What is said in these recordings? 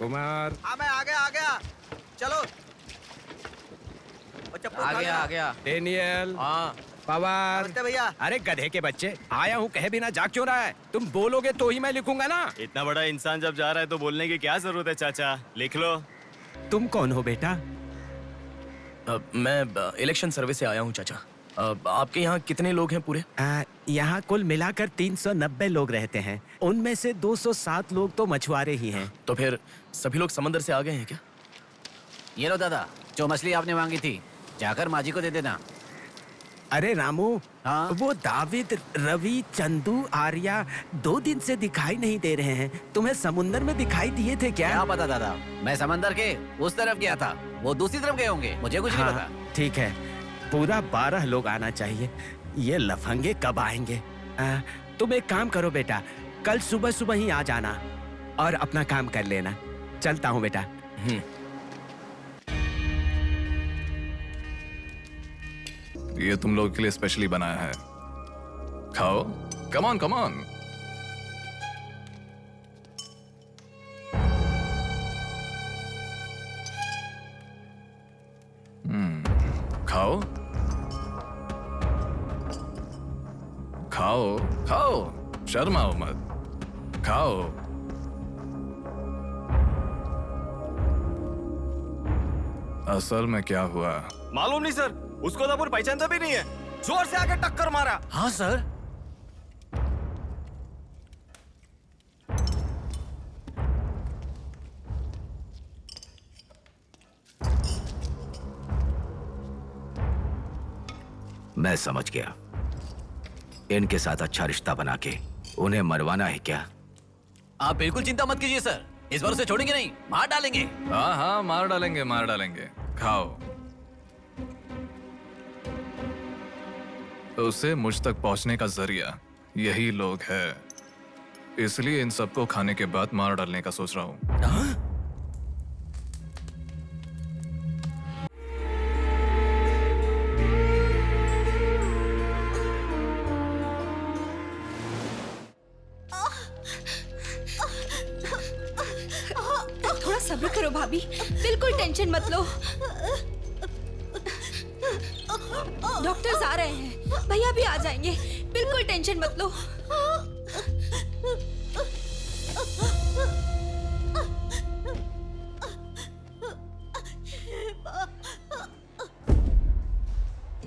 कुमार। हाँ मैं आ गया। चलो। और चप्पल आ गया। डेनियल। हाँ पवार। नमस्ते भैया। अरे गधे के बच्चे, आया हूँ कहे बिना जाग क्यों रहा है? तुम बोलोगे तो ही मैं लिखूंगा ना। इतना बड़ा इंसान जब जा रहा है तो बोलने की क्या जरूरत है चाचा, लिख लो। तुम कौन हो बेटा? मैं इलेक्शन सर्वे से आया हूँ चाचा। आपके यहाँ कितने लोग हैं पूरे? यहाँ कुल मिलाकर 390 लोग रहते हैं। उनमें से 207 लोग तो मछुआरे ही हैं। तो फिर सभी लोग समंदर से आ गए हैं क्या? ये लो दादा, जो मछली आपने मांगी थी, जाकर माँ जी को दे देना। अरे रामू, हाँ? वो दाविद, रवि, चंदू, आर्या 2 दिन से दिखाई नहीं दे रहे हैं। तुम्हें समुंदर में दिखाई दिए थे क्या? क्या पता दादा, मैं समंदर के उस तरफ गया था, वो दूसरी तरफ गए होंगे, मुझे कुछ नहीं हाँ, पता। ठीक है, पूरा 12 लोग आना चाहिए। ये लफंगे कब आएंगे? तुम एक काम करो बेटा, कल सुबह सुबह ही आ जाना और अपना काम कर लेना। चलता हूँ बेटा। ये तुम लोगों के लिए स्पेशली बनाया है, खाओ। Come on come on. खाओ खाओ खाओ, शर्माओ मत, खाओ। असल में क्या हुआ मालूम नहीं सर, उसको तो पूरी पहचानता भी नहीं है, जोर से आके टक्कर मारा। हाँ सर। मैं समझ गया, इनके साथ अच्छा रिश्ता बना के उन्हें मरवाना है क्या? आप बिल्कुल चिंता मत कीजिए सर, इस बार उसे छोड़ेंगे नहीं, मार डालेंगे। हाँ हाँ, मार डालेंगे मार डालेंगे। खाओ। उसे मुझ तक पहुंचने का जरिया यही लोग है, इसलिए इन सबको खाने के बाद मार डालने का सोच रहा हूँ। थोड़ा सब्र करो भाभी, बिल्कुल टेंशन मत लो। डॉक्टर्स आ रहे हैं, भैया भी आ जाएंगे, बिल्कुल टेंशन मत लो।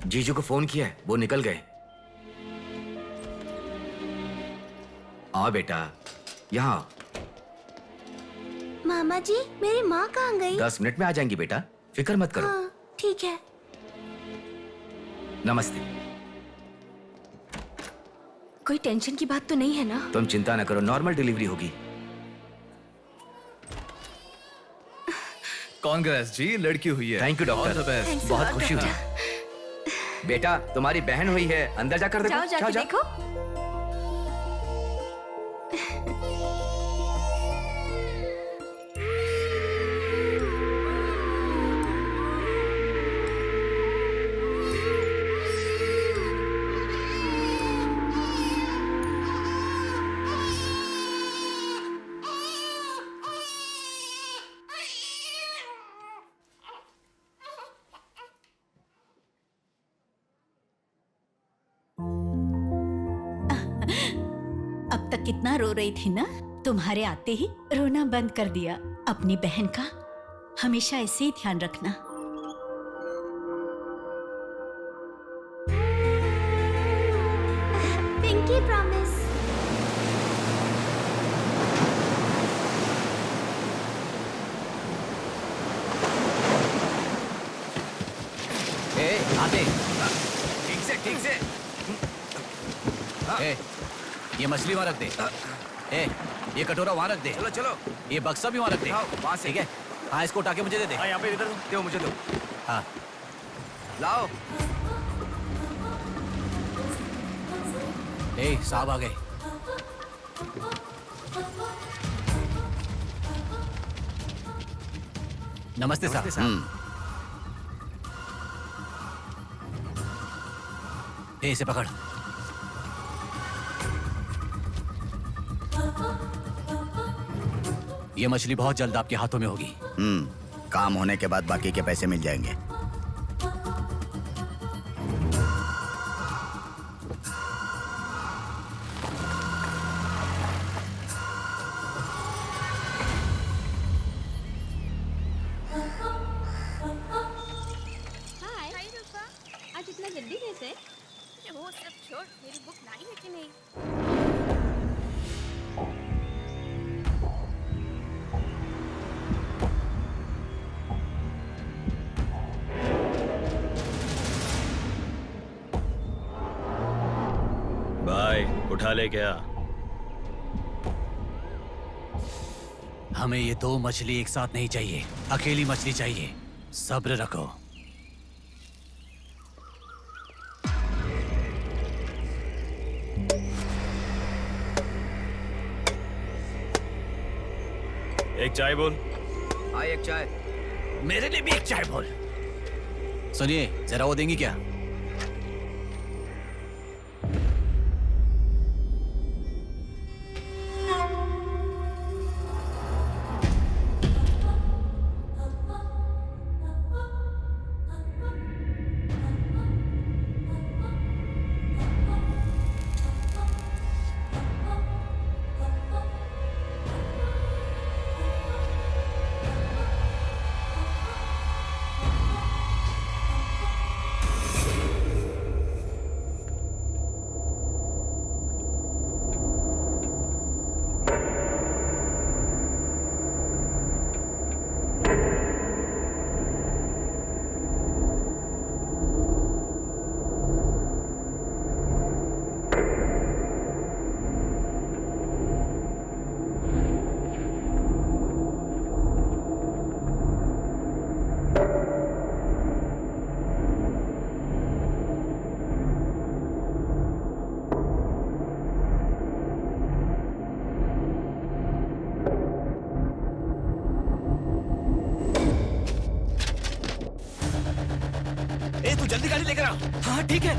जीजू को फोन किया है, वो निकल गए। आओ बेटा, यहाँ। मामा जी, मेरी माँ कहाँ गई? 10 मिनट में आ जाएंगी बेटा, फिक्र मत करो। हाँ, ठीक है। नमस्ते। कोई टेंशन की बात तो नहीं है ना? तुम चिंता न करो, नॉर्मल डिलीवरी होगी। कांग्रेस जी, लड़की हुई है। Thank you All the doctor, best। बहुत खुशी हुई। बेटा, तुम्हारी बहन हुई है, अंदर जाकर देखो। जाओ जाके देखो। अब तक कितना रो रही थी ना, तुम्हारे आते ही रोना बंद कर दिया। अपनी बहन का हमेशा ऐसे ही ध्यान रखना। Pinky promise. आते। ठीक से। ये मछली वहाँ रख दे। ये कटोरा वहाँ रख दे। चलो। ये बक्सा भी वहाँ रख दे। वहाँ से। ठीक है। हाँ, इसको उठा के मुझे दे दे। हाँ, यहाँ पे इधर दो, मुझे दो। हाँ। लाओ। साहब आ गए। नमस्ते साहब। इसे पकड़। ये मछली बहुत जल्द आपके हाथों में होगी। काम होने के बाद बाकी के पैसे मिल जाएंगे। हाय रूपा, आज इतना जल्दी कैसे? वो सब छोड़, मेरी बुक लाई है कि नहीं? भाई उठा ले क्या? हमें ये दो मछली एक साथ नहीं चाहिए, अकेली मछली चाहिए। सब्र रखो। एक चाय बोल। हाँ एक चाय। मेरे लिए भी एक चाय बोल। सुनिए, जरा वो देंगी क्या? ए तू जल्दी गाड़ी लेकर आ। हाँ ठीक है।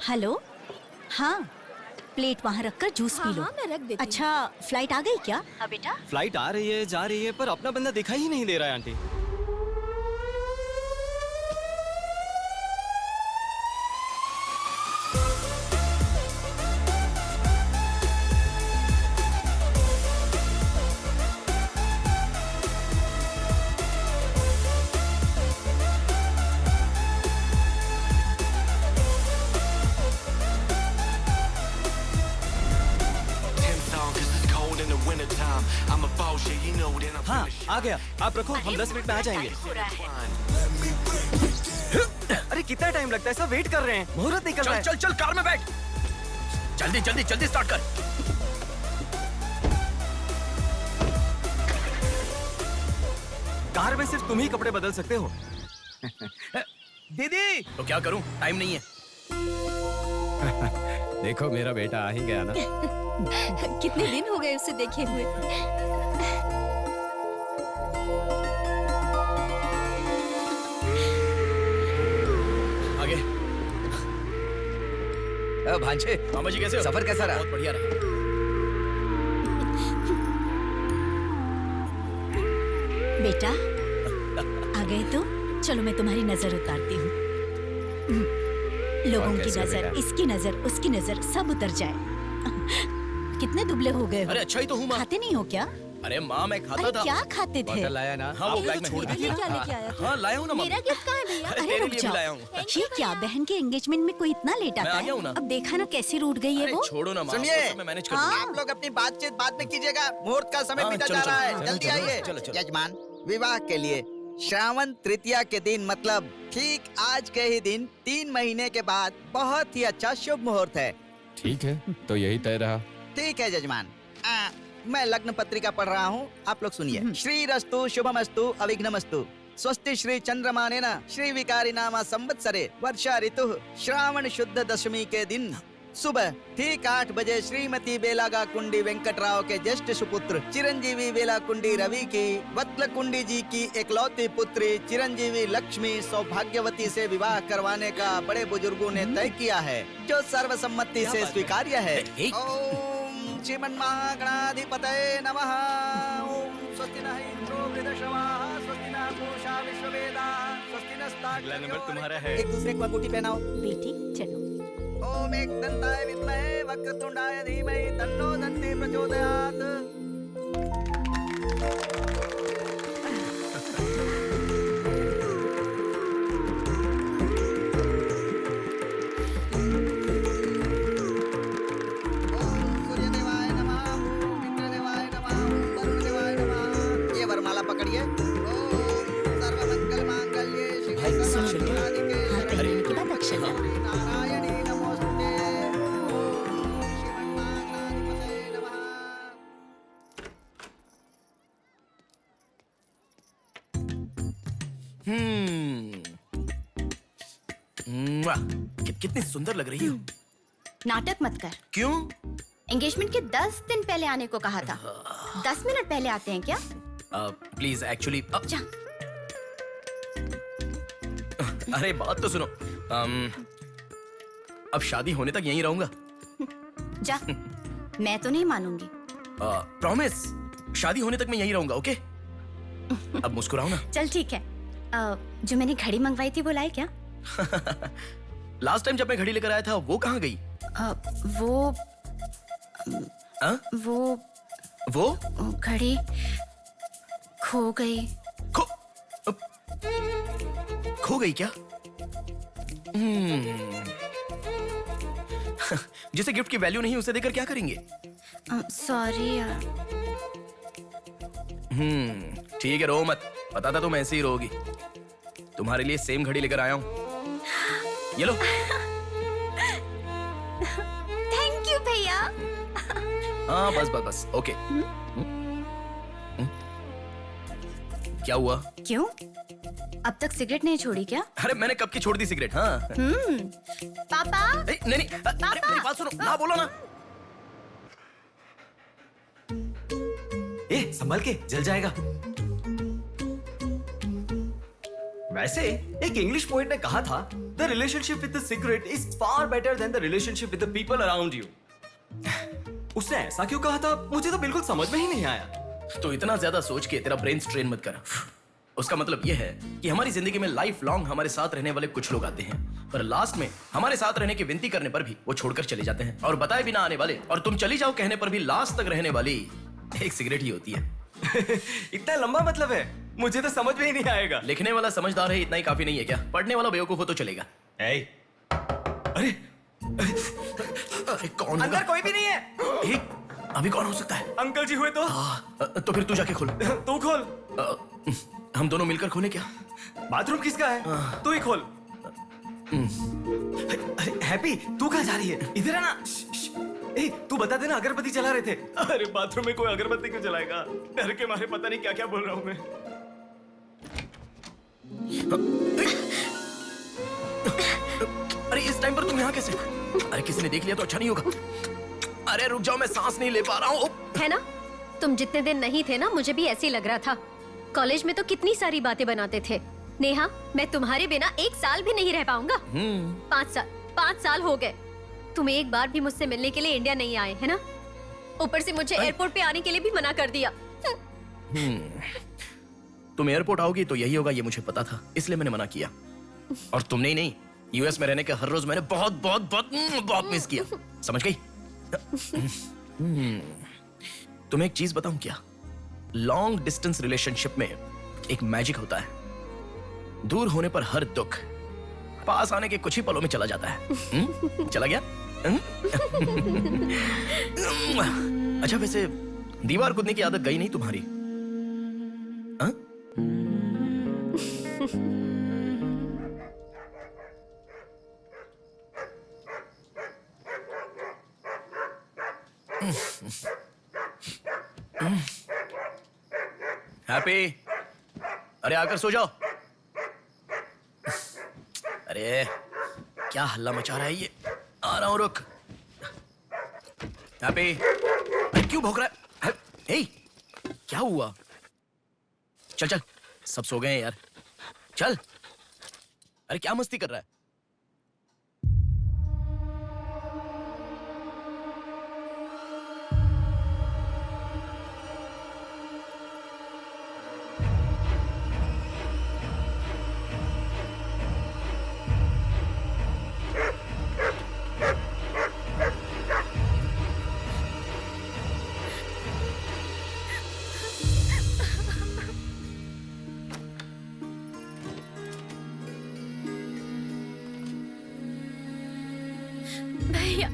हेलो, हाँ, प्लेट वहाँ रखकर जूस पी लो। हाँ, मैं रख देती हूँ। अच्छा, फ्लाइट आ गई क्या? हाँ बेटा। फ्लाइट आ रही है, जा रही है, पर अपना बंदा दिखाई ही नहीं दे रहा है आंटी। हाँ आ गया, आप रखो, हम 10 मिनट में आ जाएंगे। अरे कितना टाइम लगता है, सब वेट कर रहे हैं, मुहूर्त निकल रहा है। चल चल कार में बैठ। जल्दी जल्दी जल्दी स्टार्ट कर। कार में सिर्फ तुम ही कपड़े बदल सकते हो। दीदी तो क्या करूं, टाइम नहीं है। देखो मेरा बेटा आ ही गया ना। कितने दिन हो गए उसे देखे हुए। आगे। भांजे, मामा जी कैसे हो? सफर कैसा रहा? बहुत बढ़िया रहा। बेटा, आ गए तो चलो मैं तुम्हारी नजर उतारती हूँ। लोगों की कैसे नजर, बेटा? इसकी नजर, उसकी नजर, सब उतर जाए। कितने दुबले हो गए हो? अरे अच्छा ही तो हूँ माँ। खाते नहीं हो क्या? अरे माँ मैं खाता अरे था। क्या खाते थे? बॉटल लाया ना? हाँ वो बैग में छोड़ ये दीजिए। क्या लेके आया था? हाँ लाया हूँ ना मेरा माँ। गिफ्ट कहाँ है भैया? अरे अरे तेरे रुक लिए भी जाओ। लाया हूँ। ये क्या, बहन के एंगेजमेंट में कोई इतना लेट मैं आता आ गया हूँ ना। है? अब देखा ना कैसी रूठ गई है अरे वो। छोड़ो ना माँ, सुनिए, वो सब मैं मैनेज कर हाँ। दूंगा। आप लोग अपनी बातचीत बाद में कीजिएगा, मुहूर्त का समय हाँ, बीता चलो, जा रहा चलो, है। चलो, जल्दी चलो, आइए। चलो, चलो। यजमान, विवाह के लिए श्रावण तृतीया के दिन, मतलब ठीक आज के ही दिन 3 महीने के बाद बहुत ही अच्छा शुभ मुहूर्त है। ठीक है, तो यही तय रहा। ठीक है यजमान। मैं लग्न पत्रिका पढ़ रहा हूँ, आप लोग सुनिए। श्री रस्तु शुभमस्तु अविघ्नमस्तु स्वस्ति श्री चंद्रमानेन श्री विकारी नामा संवत्सरे वर्षा ऋतु श्रावण शुद्ध दशमी के दिन सुबह ठीक 8 बजे श्रीमती बेलागा कुंडी वेंकटराव के ज्येष्ठ सुपुत्र चिरंजीवी बेलाकुंडी रवि की वत्लकुंडी जी की एकलौती पुत्री चिरंजीवी लक्ष्मी सौभाग्यवती से विवाह करवाने का बड़े बुजुर्गों ने तय किया है, जो सर्वसम्मति से स्वीकार्य है। ओम श्रीमन्महागणाधिपतये नमः। ओम स्वस्ति न इंद्रो वृद्धश्रवाः स्वस्ति न पूषा विश्ववेदाः स्वस्ति नस्ताक्ष्यो। अगला नंबर तुम्हारा है। एक दूसरे को अंगूठी पहनाओ। बेटी चलो। ओम एकदंताय विद्महे वक्रतुंडाय धीमहि तन्नो दन्ती प्रचोदयात्। ओम सूर्यदेवाय नमः, ओम इंद्रदेवाय नमः, ओम वरुणदेवाय नमः। ये वरमाला पकड़िए। ओम सर्वमंगल मांगल्ये शिवे सर्वार्थसाधिके पहनने के बाद अक्षर डालना। नारायणी नमोस्तुते। ओम श्रीमन्महागणाधिपतये नमः। कितनी सुंदर लग रही हो। नाटक मत कर। क्यों? एंगेजमेंट के 10 दिन पहले आने को कहा था। 10 मिनट पहले आते हैं क्या? प्लीज एक्चुअली जा। अरे बात तो सुनो। अब शादी होने तक यहीं रहूंगा। जा। मैं तो नहीं मानूंगी। प्रॉमिस, शादी होने तक मैं यहीं रहूंगा। ओके? अब मुस्कुराओ ना। चल ठीक है। जो मैंने घड़ी मंगवाई थी वो लाई क्या? लास्ट टाइम जब मैं घड़ी लेकर आया था वो कहाँ गई? वो घड़ी खो गई। खो गई क्या? जिसे गिफ्ट की वैल्यू नहीं उसे देकर क्या करेंगे? सॉरी यार। ठीक है, रो मत। पता था तुम ऐसे ही रोगी। तुम्हारे लिए सेम घड़ी लेकर आया हूँ। ये लो। थैंक यू भैया। हाँ बस ओके। क्या हुआ? क्यों? अब तक सिगरेट नहीं छोड़ी क्या? अरे मैंने कब की छोड़ दी सिगरेट। हाँ। पापा। नहीं अरे मेरी बात सुनो ना, बोलो ना। संभल के, जल जाएगा। वैसे एक इंग्लिश पोएट ने कहा था, the relationship with the cigarette is far better than the relationship with the people around you. उसने ऐसा क्यों कहा था, मुझे तो बिल्कुल समझ में ही नहीं आया। तो इतना ज्यादा सोच के तेरा ब्रेन स्ट्रेन मत कर। उसका मतलब यह है कि हमारी जिंदगी में लाइफ लॉन्ग हमारे साथ रहने वाले कुछ लोग आते हैं, पर लास्ट में हमारे साथ रहने की विनती करने पर भी वो छोड़कर चले जाते हैं, और बताए बिना आने वाले और तुम चली जाओ कहने पर भी लास्ट तक रहने वाली एक सिगरेट ही होती है। इतना लंबा मतलब है, मुझे तो समझ में ही नहीं आएगा। लिखने वाला समझदार है इतना ही काफी नहीं है क्या? पढ़ने वाला बेवकूफ हो तो चलेगा। अरे कौन अंदर कोई भी नहीं है। अभी कौन हो सकता है? अंकल जी हुए तो? तो फिर तू जाके खोल। तू खोल। हम दोनों मिलकर खोले क्या? बाथरूम किसका है? तू ही खोल। हैप्पी, तू कहाँ जा रही है? इधर है ना। तू बता देना, अगरबत्ती जला रहे थे। अरे बाथरूम में कोई अगरबत्ती क्यों जलाएगा? डर के मारे पता नहीं क्या क्या बोल रहा हूँ मैं। अरे इस टाइम पर तुम यहाँ कैसे? अरे किसी ने देख लिया तो अच्छा नहीं होगा। अरे रुक जाओ, मैं सांस नहीं ले पा रहा हूँ। है ना, तुम जितने दिन नहीं थे ना, मुझे भी ऐसे ही लग रहा था। कॉलेज में तो कितनी सारी बातें बनाते थे। नेहा, मैं तुम्हारे बिना 1 साल भी नहीं रह पाऊंगा। 5 साल हो गए। तुम एक बार भी मुझसे मिलने के लिए इंडिया नहीं आए, है ना? ऊपर से मुझे एयरपोर्ट पे आने के लिए भी मना कर दिया। तुम एयरपोर्ट आओगी तो यही होगा, ये मुझे पता था, इसलिए मैंने मना किया। और तुमने ही नहीं, यूएस में रहने के हर रोज मैंने बहुत बहुत बहुत बहुत मिस किया। समझ गई? तुम्हें एक चीज बताऊं क्या? लॉन्ग डिस्टेंस रिलेशनशिप में एक मैजिक होता है। दूर होने पर हर दुख पास आने के कुछ ही पलों में चला जाता है। चला गया? अच्छा, वैसे दीवार कूदने की आदत गई नहीं तुम्हारी? हाँ? हैप्पी, अरे आकर सो जाओ। अरे क्या हल्ला मचा रहा है ये? आ रहा हूं, रुक। हैप्पी, अरे क्यों भौंक रहा है? हे, क्या हुआ? चल चल, सब सो गए हैं यार, चल। अरे क्या मस्ती कर रहा है? भैया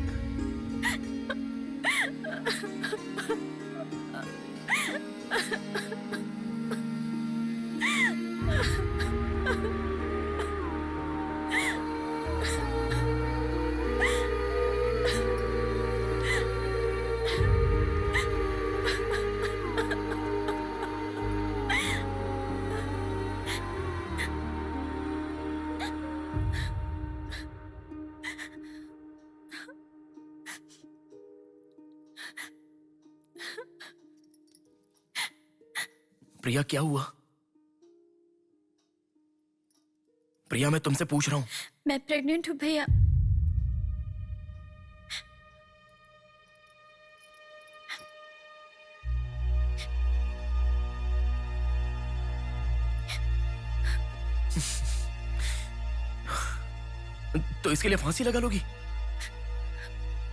प्रिया क्या हुआ? प्रिया मैं तुमसे पूछ रहा हूं। मैं प्रेग्नेंट हूँ भैया। तो इसके लिए फांसी लगा लोगी?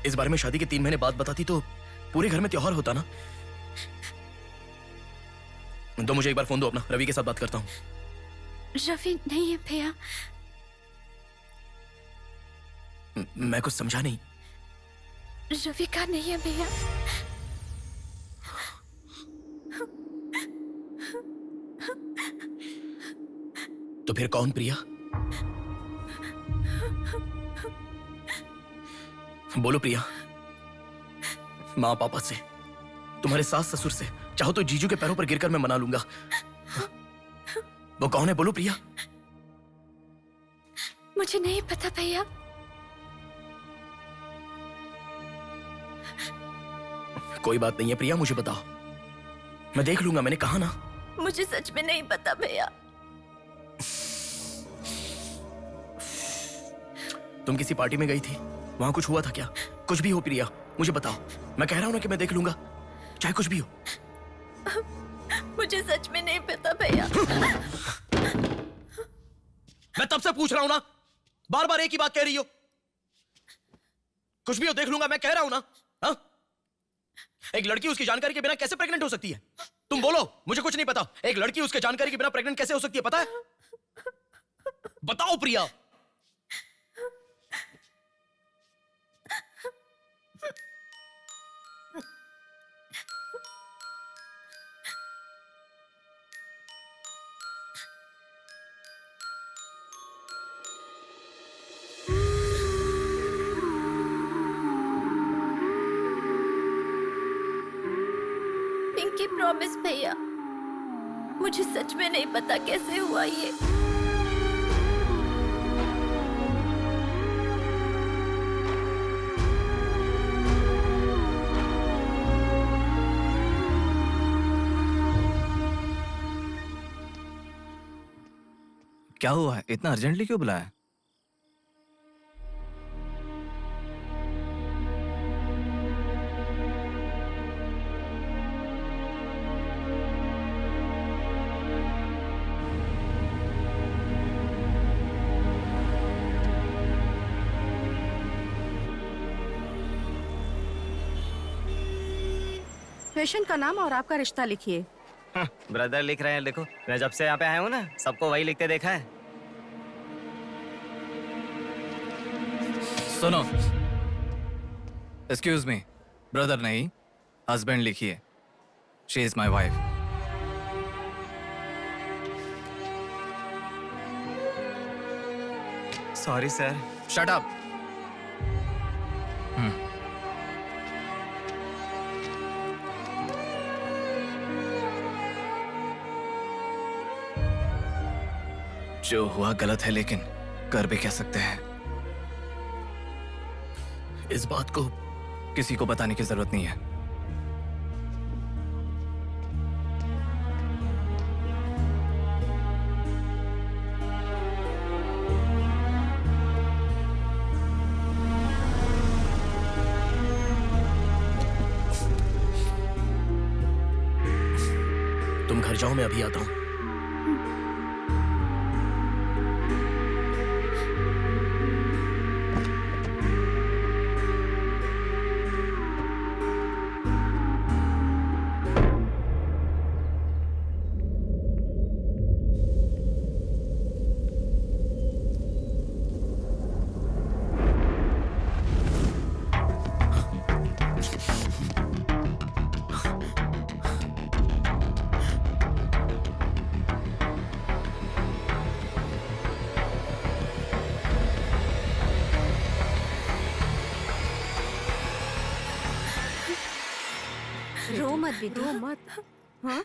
इस बारे में शादी के 3 महीने बाद बताती तो पूरे घर में त्योहार होता ना। तो मुझे एक बार फोन दो अपना, रवि के साथ बात करता हूं। रवि नहीं है भैया। मैं कुछ समझा नहीं। रवि का नहीं है भैया। तो फिर कौन प्रिया? बोलो प्रिया। माँ पापा से, तुम्हारे सास ससुर से, चाहो तो जीजू के पैरों पर गिरकर मैं मना लूंगा। वो कौन है बोलो प्रिया। मुझे नहीं पता भैया। कोई बात नहीं है प्रिया, मुझे बताओ, मैं देख लूंगा, मैंने कहा ना। मुझे सच में नहीं पता भैया। तुम किसी पार्टी में गई थी, वहां कुछ हुआ था क्या? कुछ भी हो प्रिया, मुझे बताओ। मैं कह रहा हूं ना कि मैं देख लूंगा, चाहे कुछ भी हो। मुझे सच में नहीं पता भैया। मैं तब से पूछ रहा हूं ना, बार बार एक ही बात कह रही हो। कुछ भी हो देख लूंगा, मैं कह रहा हूं ना। हा? एक लड़की उसकी जानकारी के बिना कैसे प्रेग्नेंट हो सकती है? तुम बोलो, मुझे कुछ नहीं पता। एक लड़की उसके जानकारी के बिना प्रेग्नेंट कैसे हो सकती है, पता है? बताओ प्रिया। पिंकी प्रॉमिस भैया, मुझे सच में नहीं पता कैसे हुआ ये। क्या हुआ है? इतना अर्जेंटली क्यों बुलाया? पेशेंट का नाम और आपका रिश्ता लिखिए। ब्रदर लिख रहे हैं, लिखो। मैं जब से यहाँ पे आया हूँ ना, सबको वही लिखते देखा है। सुनो, एक्सक्यूज मी, ब्रदर नहीं, हस्बैंड लिखिए। She is my wife. Sorry sir. Shut up. जो हुआ गलत है, लेकिन कर भी कह सकते हैं। इस बात को किसी को बताने की जरूरत नहीं है। तुम घर जाओ, मैं अभी आता हूं। रो मत बेटा, रो मत। हाँ?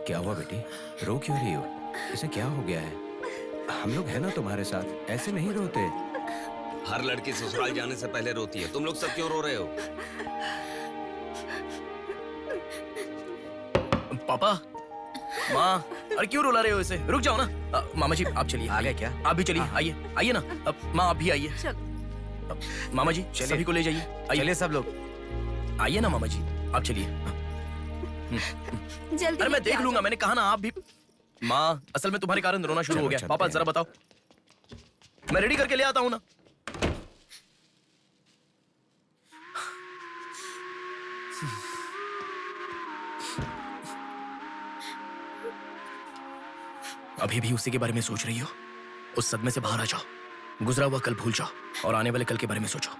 क्या हुआ बेटी, रो क्यों रही हो? इसे क्या हो गया है? हम लोग हैं ना तुम्हारे साथ, ऐसे नहीं रोते। हर लड़की ससुराल जाने से पहले रोती है, तुम लोग सब क्यों रो रहे हो? पापा, माँ, अरे क्यों रुला रहे हो इसे? रुक जाओ ना। मामा जी आप चलिए। आ गए क्या? आप भी चलिए, आइए आइए ना। माँ आप भी आइए। मामा जी सभी को ले जाइए। चलिए सब लोग, आइए ना मामा जी, आप चलिए। जल्दी। अरे मैं देख लूंगा, मैंने कहा ना आप भी। माँ, असल में तुम्हारे कारण रोना शुरू हो गया। पापा जरा बताओ, मैं रेडी करके ले आता हूँ ना। अभी भी उसी के बारे में सोच रही हो? उस सदमे से बाहर आ जाओ, गुजरा हुआ कल भूल जाओ और आने वाले कल के बारे में सोचो।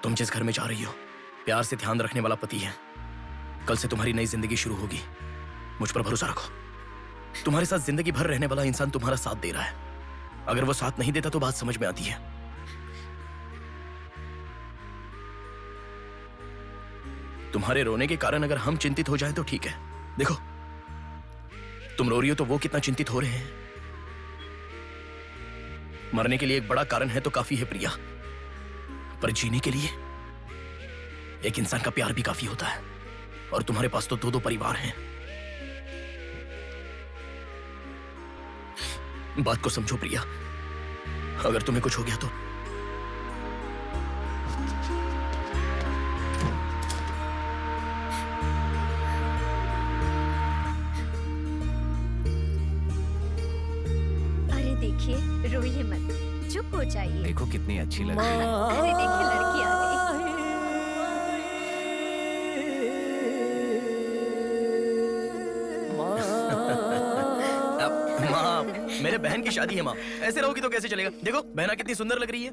तुम जिस घर में जा रही हो, प्यार से ध्यान रखने वाला पति है। कल से तुम्हारी नई जिंदगी शुरू होगी, मुझ पर भरोसा रखो। तुम्हारे साथ जिंदगी भर रहने वाला इंसान तुम्हारा साथ दे रहा है। अगर वो साथ नहीं देता तो बात समझ में आती है। तुम्हारे रोने के कारण अगर हम चिंतित हो जाएं तो ठीक है। देखो, तुम रो रही हो तो वो कितना चिंतित हो रहे हैं। मरने के लिए एक बड़ा कारण है तो काफी है प्रिया, पर जीने के लिए एक इंसान का प्यार भी काफी होता है। और तुम्हारे पास तो दो परिवार हैं। बात को समझो प्रिया, अगर तुम्हें कुछ हो गया तो देखिए, रोइए मत, चुप हो जाइए। देखो कितनी अच्छी लग रही है। अरे देखिए, लड़की आ गई। माँ, मेरे बहन की शादी है माँ, ऐसे रहोगी तो कैसे चलेगा? देखो बहना कितनी सुंदर लग रही है।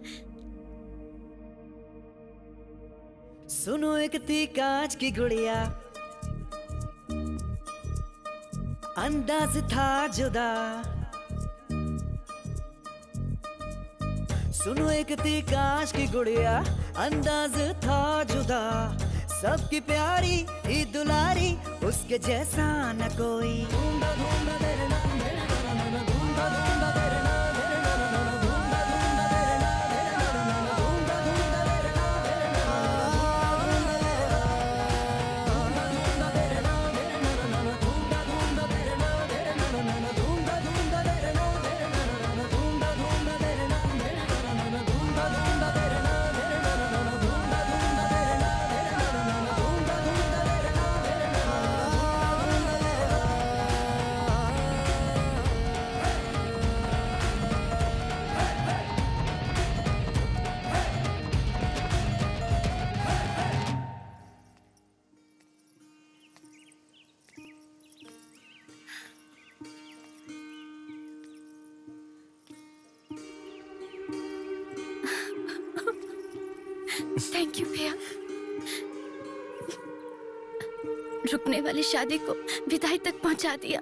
सुनो एक थी कांच की गुड़िया, अंदाज था जुदा। सुनो एक थी कांच की गुड़िया, अंदाज था जुदा। सबकी प्यारी ही दुलारी, उसके जैसा न कोई। थैंक यू भैया, रुकने वाली शादी को विदाई तक पहुंचा दिया।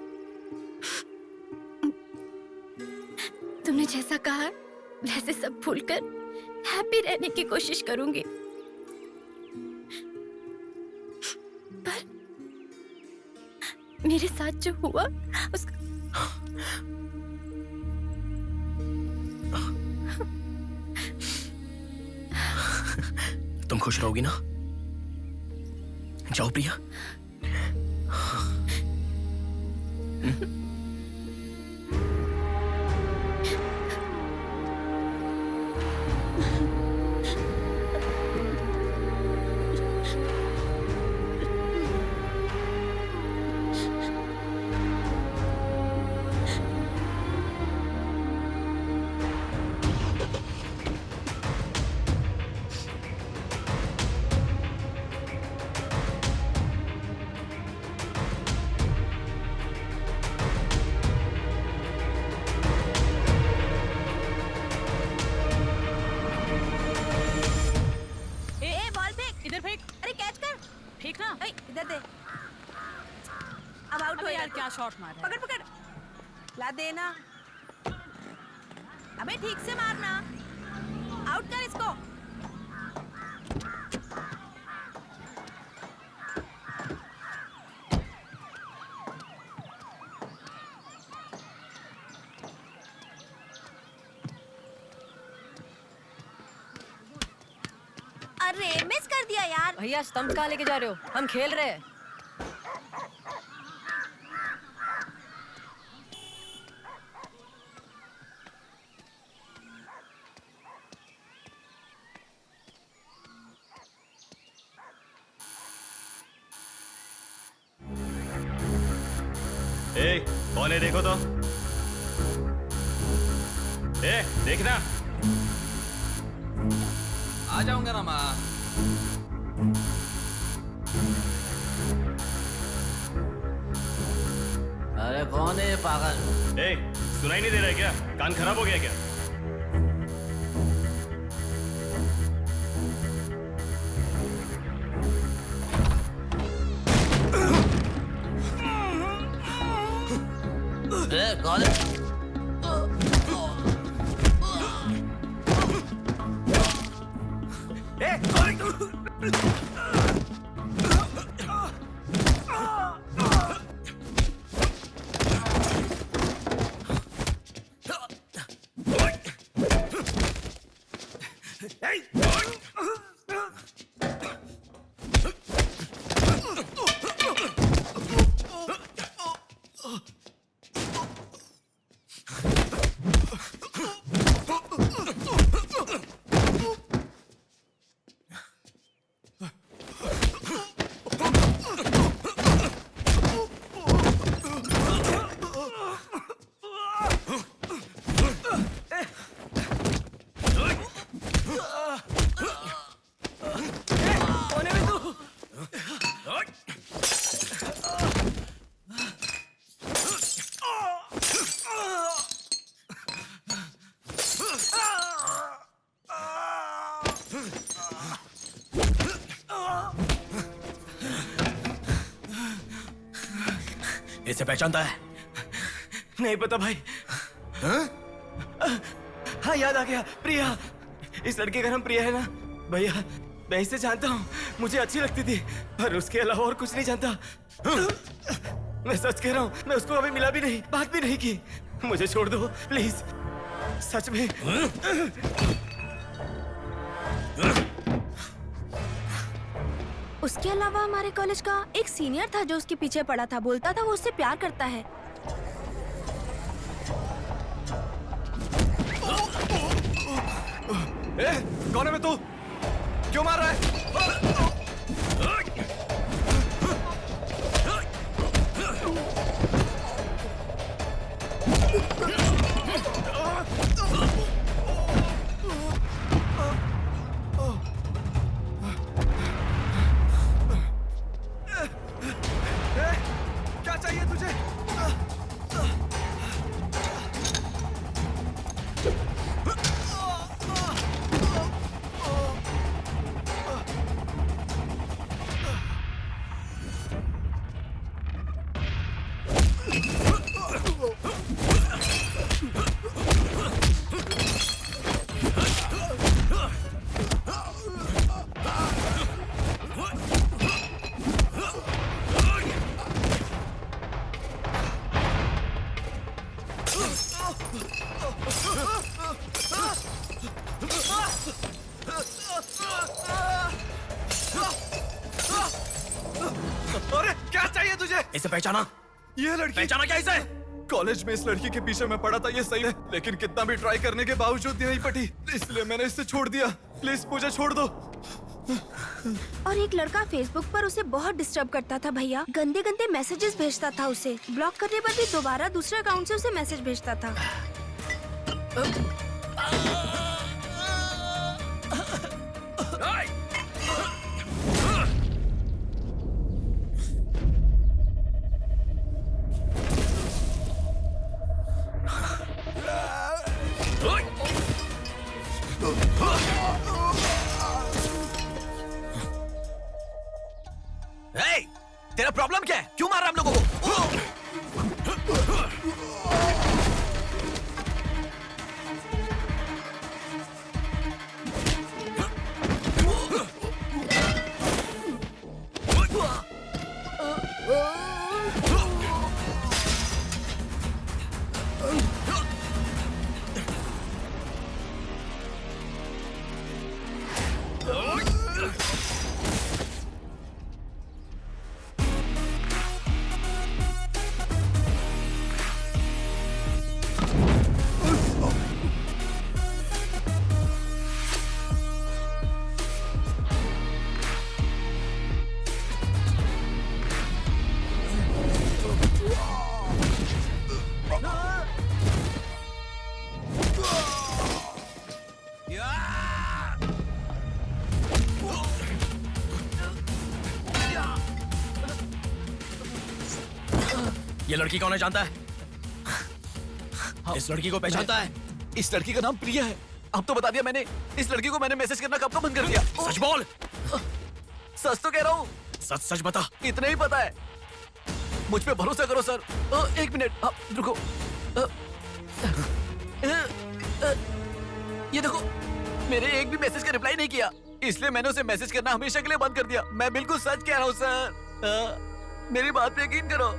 तुमने जैसा कहा वैसे सब भूलकर हैप्पी रहने की कोशिश करूंगी। पर मेरे साथ जो हुआ उसका तुम खुश रहोगी ना? जाओ प्रिया। अब आउट हो यार, क्या शॉट मारा है। पकड़ पकड़, ला देना। अबे ठीक से मारना, आउट कर इसको। अरे मिस कर दिया यार। भैया स्टंप कहाँ लेके जा रहे हो? हम खेल रहे हैं। ए, कौन है देखो तो। ए, देखना। आ जाऊंगा ना माँ। अरे कौन है ये पागल? ए, सुनाई नहीं दे रहा है क्या? कान खराब हो गया क्या? कौन है? इसे पहचानता है? नहीं पता भाई। हाँ? हाँ याद आ गया, प्रिया। इस लड़के का नाम प्रिया है ना भैया? मैं इसे जानता हूँ, मुझे अच्छी लगती थी, पर उसके अलावा और कुछ नहीं जानता। मैं सच कह रहा हूँ, मैं उसको अभी मिला भी नहीं, बात भी नहीं की। मुझे छोड़ दो प्लीज, सच में। उसके अलावा हमारे कॉलेज का एक सीनियर था जो उसके पीछे पड़ा था, बोलता था वो उससे प्यार करता है। कौन है मैं? तू क्यों मार रहा है? क्या चाहिए तुझे? इसे पहचाना? ये लड़की पहचाना क्या इसे? कॉलेज में इस लड़की के पीछे मैं पड़ा था, ये सही है, लेकिन कितना भी ट्राई करने के बावजूद नहीं पटी, इसलिए मैंने इसे छोड़ दिया। प्लीज मुझे छोड़ दो। और एक लड़का फेसबुक पर उसे बहुत डिस्टर्ब करता था भैया, गंदे गंदे मैसेजेस भेजता था उसे। ब्लॉक करने पर भी दोबारा दूसरे अकाउंट से उसे मैसेज भेजता था। तेरा प्रॉब्लम क्या है? क्यों मार रहा हम लोगों को? ये लड़की कौन है जानता है? इस लड़की को पहचानता है? इस लड़की का नाम प्रिया है। अब तो बता दिया मैंने। इस लड़की को मैंने मैसेज करना कब का बंद कर दिया। सच बोल। सच तो कह रहा हूँ। सच सच बता। इतना ही पता है। मुझ पे भरोसा करो सर। एक मिनट रुको। ये देखो, मेरे एक भी मैसेज का रिप्लाई नहीं किया, इसलिए मैंने उसे मैसेज करना हमेशा के लिए बंद कर दिया। मैं बिल्कुल सच कह रहा हूँ सर। मेरी बात पे यकीन करो।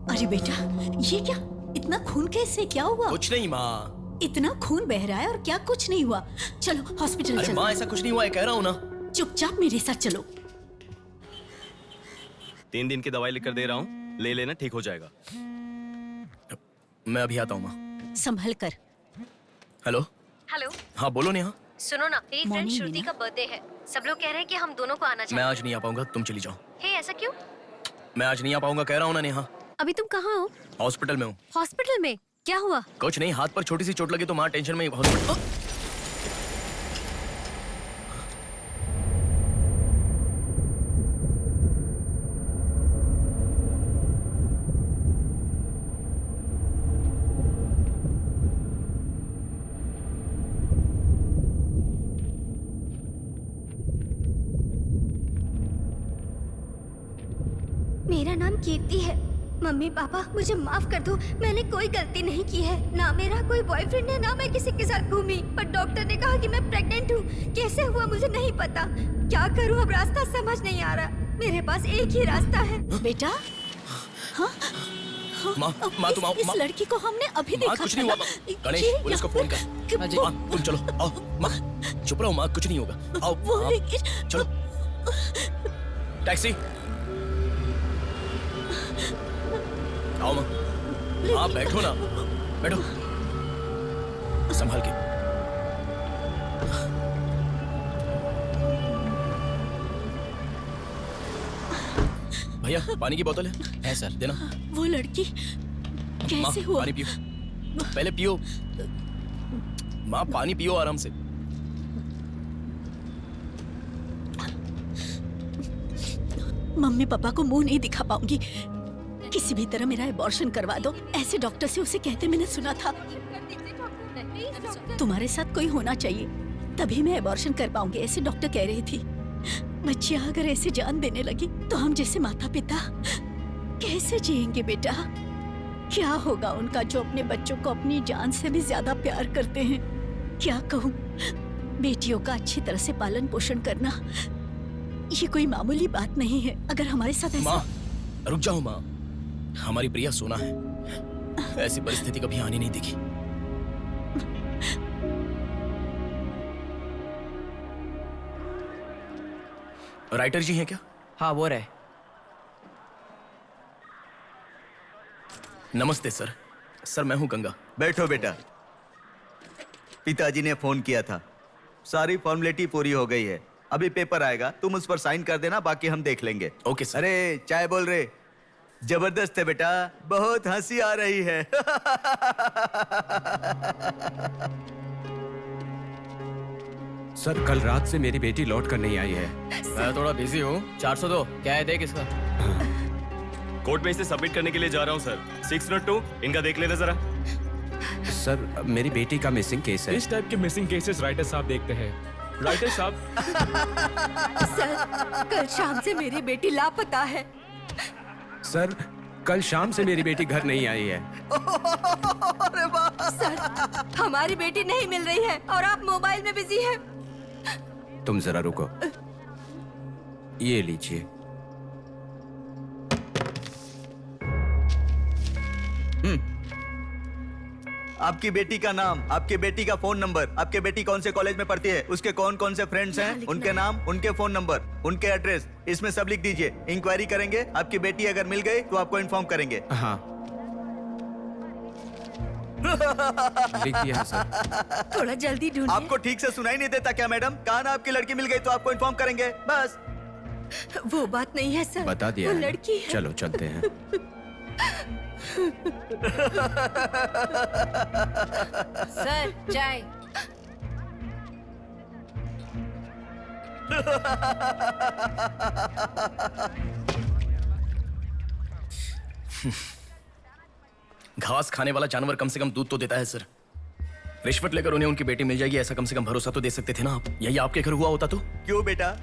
अरे बेटा, ये क्या? इतना खून कैसे? क्या हुआ? कुछ नहीं माँ। इतना खून बह रहा है और क्या कुछ नहीं हुआ? चलो हॉस्पिटल चलो। माँ ऐसा कुछ नहीं हुआ है, कह रहा हूँ ना। चुपचाप मेरे साथ चलो। 3 दिन की दवाई लिखकर दे रहा हूँ, ले लेना, ठीक हो जाएगा। मैं अभी आता हूँ माँ। संभल कर। हेलो। हाँ बोलो नेहा। सुनो ना, मेरी फ्रेंड श्रुति का बर्थडे है। सब लोग कह रहे हैं कि हम दोनों को आना चाहिए। मैं आज नहीं आ पाऊंगा, तुम चली जाओ। हे, ऐसा क्यों? मैं आज नहीं आ पाऊंगा, कह रहा हूँ ना नेहा। अभी तुम कहाँ हो? हॉस्पिटल में हूँ। हॉस्पिटल में? क्या हुआ? कुछ नहीं, हाथ पर छोटी सी चोट लगी तो माँ टेंशन में हॉस्पिटल। मेरा नाम कीर्ति है। मम्मी पापा मुझे माफ कर दो, मैंने कोई गलती नहीं की है। ना मेरा कोई बॉयफ्रेंड है, ना मैं किसी के साथ घूमी, पर डॉक्टर ने कहा कि मैं प्रेग्नेंट हूँ। कैसे हुआ मुझे नहीं पता। क्या करूँ अब, रास्ता समझ नहीं आ रहा। मेरे पास एक ही रास्ता है। बेटा, हाँ? माँ तुम आओ। इस लड़की को हमने अभी देखा। कुछ नहीं हुआ। गणेश, पुलिस को फोन कर। माँ तुम चलो, आओ। माँ चुप रहो माँ, कुछ नहीं होगा। आओ चलो। टैक्सी। आओ माँ। हाँ बैठो ना, बैठो संभाल के। भैया पानी की बोतल है सर, देना। वो लड़की कैसे हुआ? पानी पियो, पहले पियो माँ, पानी पियो आराम से। मम्मी पापा को मुंह नहीं दिखा पाऊंगी। किसी भी तरह मेरा एबॉर्शन करवा दो, ऐसे डॉक्टर से उसे कहते मैंने सुना था। तुम्हारे साथ कोई होना चाहिए, तभी मैं एबॉर्शन कर पाऊंगी, ऐसे डॉक्टर कह रही थी। बच्चियां अगर ऐसे जान देने लगी तो हम जैसे माता पिता कैसे जिएंगे बेटा? क्या होगा उनका जो अपने बच्चों को अपनी जान से भी ज्यादा प्यार करते हैं? क्या कहूँ, बेटियों का अच्छी तरह से पालन पोषण करना ये कोई मामूली बात नहीं है। अगर हमारे साथ ऐसा... माँ रुक जाओ माँ, हमारी प्रिया सोना है, ऐसी परिस्थिति कभी आनी नहीं देखी। राइटर जी हैं क्या? हाँ वो रहे। नमस्ते सर। सर मैं हूं गंगा। बैठो बेटा। पिताजी ने फोन किया था, सारी फॉर्मेलिटी पूरी हो गई है। अभी पेपर आएगा, तुम उस पर साइन कर देना, बाकी हम देख लेंगे। Okay sir. अरे चाय बोल रहे? जबरदस्त है बेटा, बहुत हंसी आ रही है। सर कल रात से मेरी बेटी लौट कर नहीं आई है। मैं थोड़ा बिजी हूँ। 402 क्या है, देख इसका। कोर्ट में इसे सबमिट करने के लिए जा रहा हूँ सर। 602 इनका देख लेना जरा। सर मेरी बेटी का मिसिंग केस है। इस टाइप के मिसिंग केसेस राइटर साहब देखते हैं। राइटर साहब। सर कल शाम से मेरी बेटी लापता है। सर कल शाम से मेरी बेटी घर नहीं आई है। सर हमारी बेटी नहीं मिल रही है और आप मोबाइल में बिजी हैं। तुम जरा रुको, ये लीजिए। आपकी बेटी का नाम, आपकी बेटी का फोन नंबर, आपकी बेटी कौन से कॉलेज में पढ़ती है, उसके कौन कौन से फ्रेंड्स हैं, उनके नाम, उनके फोन नंबर, उनके एड्रेस, इसमें सब लिख दीजिए। इंक्वायरी करेंगे, आपकी बेटी अगर मिल गई तो आपको इन्फॉर्म करेंगे। हाँ लिख दिया है सर। थोड़ा जल्दी ढूंढिए। आपको ठीक से सुनाई नहीं देता क्या मैडम? कहा ना आपकी लड़की मिल गई तो आपको इन्फॉर्म करेंगे, बस। वो बात नहीं है सर, बता दिया वो है। लड़की है। चलो चलते हैं। सर चाय। घास खाने वाला जानवर कम से कम दूध तो देता है सर। रिश्वत लेकर उन्हें उनकी बेटी मिल जाएगी, ऐसा कम से कम भरोसा तो दे सकते थे ना आप। यही आपके घर हुआ होता तो? क्यों बेटा,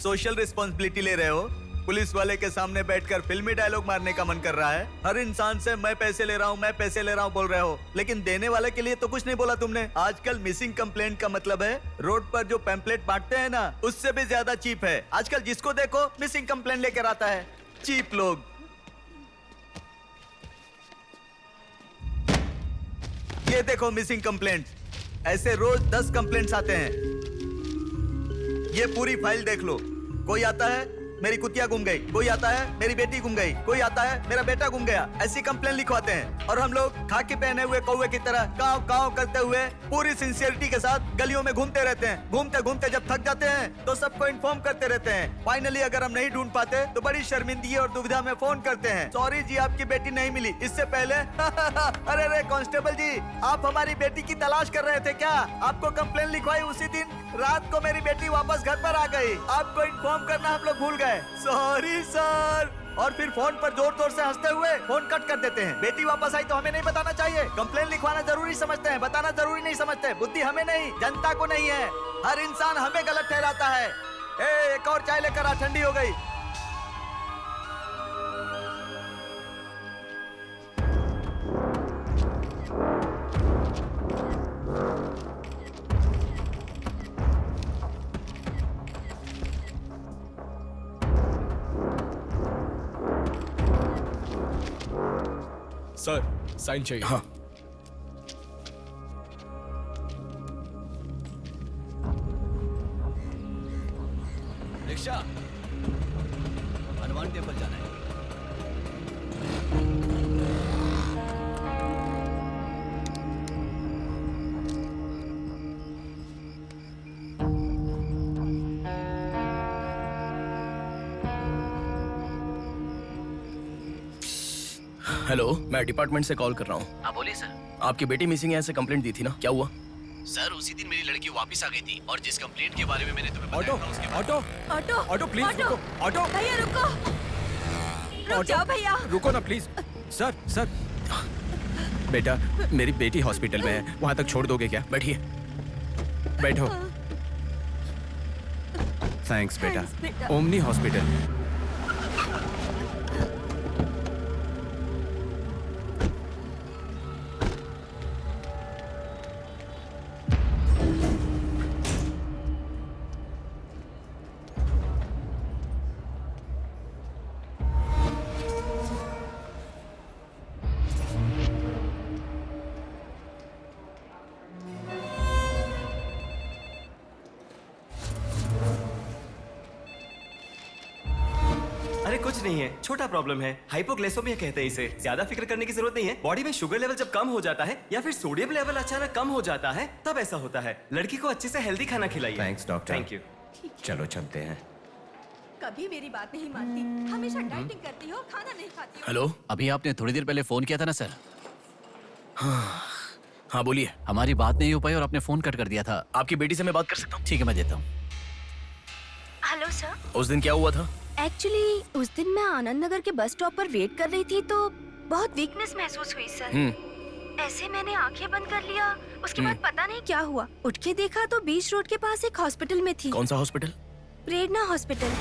सोशल रिस्पॉन्सिबिलिटी ले रहे हो? पुलिस वाले के सामने बैठकर फिल्मी डायलॉग मारने का मन कर रहा है? हर इंसान से मैं पैसे ले रहा हूँ, मैं पैसे ले रहा हूँ बोल रहे हो, लेकिन देने वाले के लिए तो कुछ नहीं बोला तुमने। आजकल मिसिंग कंप्लेंट का मतलब है रोड पर जो पैम्पलेट बांटते हैं ना, उससे भी ज्यादा चीप है। आजकल जिसको देखो मिसिंग कंप्लेंट लेकर आता है, चीप लोग। ये देखो मिसिंग कंप्लेंट, ऐसे रोज 10 कंप्लेंट्स आते हैं। ये पूरी फाइल देख लो। कोई आता है मेरी कुतिया गुम गई, कोई आता है मेरी बेटी गुम गई, कोई आता है मेरा बेटा गुम गया, ऐसी कंप्लेंट लिखवाते हैं। और हम लोग खाकी पहने हुए कौवे की तरह काव काव करते हुए पूरी सिंसियरिटी के साथ गलियों में घूमते रहते हैं। घूमते घूमते जब थक जाते हैं तो सबको इन्फॉर्म करते रहते हैं। फाइनली अगर हम नहीं ढूंढ पाते तो बड़ी शर्मिंदगी और दुविधा में फोन करते हैं, सॉरी जी आपकी बेटी नहीं मिली। इससे पहले अरे अरे कांस्टेबल जी, आप हमारी बेटी की तलाश कर रहे थे क्या? आपको कंप्लेंट लिखवाई उसी दिन रात को मेरी बेटी वापस घर पर आ गई, आपको इन्फॉर्म करना हम लोग भूल गए, सॉरी सर। और फिर फोन पर जोर जोर से हंसते हुए फोन कट कर देते हैं। बेटी वापस आई तो हमें नहीं बताना चाहिए। कंप्लेंट लिखवाना जरूरी समझते हैं, बताना जरूरी नहीं समझते। बुद्धि हमें नहीं, जनता को नहीं है। हर इंसान हमें गलत ठहराता है। एक और चाय लेकर आ, ठंडी हो गई। सर साइन चाहिए। हाँ रिक्शा, हनुमान टेम्पल जाना है। हेलो, मैं डिपार्टमेंट से कॉल कर रहा हूँ। हाँ बोलिए सर। आपकी बेटी मिसिंग है ऐसे कंप्लेंट दी थी ना, क्या हुआ? सर उसी दिन मेरी लड़की वापस आ गई थी और जिस कंप्लेंट के बारे में मैंने तुम्हें ऑटो बताया था उसके ऑटो ऑटो ऑटो प्लीज रुको। ऑटो भैया रुको, रुक जाओ भैया। रुको ना प्लीज। सर सर, बेटा मेरी बेटी हॉस्पिटल में है, वहां तक छोड़ दोगे क्या? बैठिए। बैठो। थैंक्स बेटा। Omni hospital. कुछ नहीं है, छोटा प्रॉब्लम है, हाइपोग्लाइसेमिया कहते हैं इसे। ज्यादा फिक्र करने की जरूरत नहीं है। बॉडी में शुगर लेवल जब कम हो जाता है या फिर सोडियम लेवल अचानक कम हो जाता है तब ऐसा होता है। लड़की को अच्छे से हेल्दी खाना खिलाइए। Thanks doctor. Thank you. चलो चलते हैं। कभी मेरी बात नहीं मानती, हमेशा डाइटिंग करती हो, खाना नहीं खाती हो। हेलो, अभी आपने थोड़ी देर पहले फोन किया था ना सर? हाँ बोलिए। हमारी बात नहीं हो पाई और आपने फोन कट कर दिया था। आपकी बेटी से मैं बात कर सकता हूँ? ठीक है, मैं देता हूँ। Hello sir. उस दिन क्या हुआ था? एक्चुअली उस दिन मैं आनंद नगर के बस स्टॉप पर वेट कर रही थी तो बहुत वीकनेस महसूस हुई सर। ऐसे मैंने आंखें बंद कर लिया। उसके बाद पता नहीं क्या हुआ, उठ के देखा तो बीच रोड के पास एक हॉस्पिटल में थी। कौन सा हॉस्पिटल? प्रेरणा हॉस्पिटल।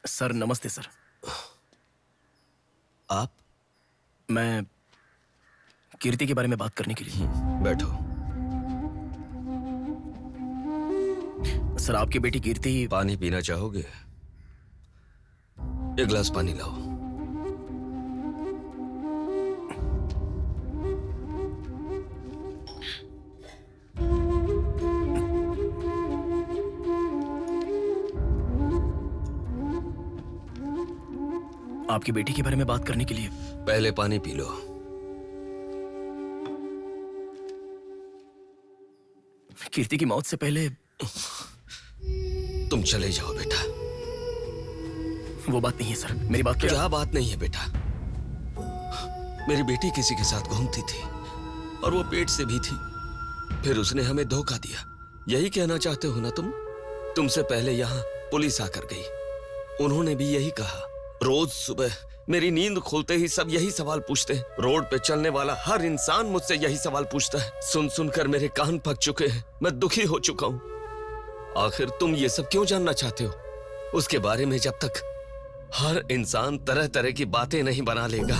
सर नमस्ते सर। आप? मैं कीर्ति के बारे में बात करने के लिए। बैठो। सर आपकी बेटी कीर्ति। पानी पीना चाहोगे? एक गिलास पानी लाओ। आपकी बेटी के बारे में बात करने के लिए। पहले पानी पी लो। कीर्ति की मौत से पहले। तुम चले जाओ बेटा। वो बात नहीं है सर, मेरी बात क्या बात नहीं है बेटा? मेरी बेटी किसी के साथ घूमती थी और वो पेट से भी थी, फिर उसने हमें धोखा दिया। यही कहना चाहते हो ना तुम? तुमसे पहले यहाँ पुलिस आकर गई, उन्होंने भी यही कहा। रोज सुबह मेरी नींद खुलते ही सब यही सवाल पूछते हैं। रोड पे चलने वाला हर इंसान मुझसे यही सवाल पूछता है। सुन सुनकर मेरे कान पक चुके हैं, मैं दुखी हो चुका हूं। आखिर तुम ये सब क्यों जानना चाहते हो? उसके बारे में जब तक हर इंसान तरह तरह की बातें नहीं बना लेगा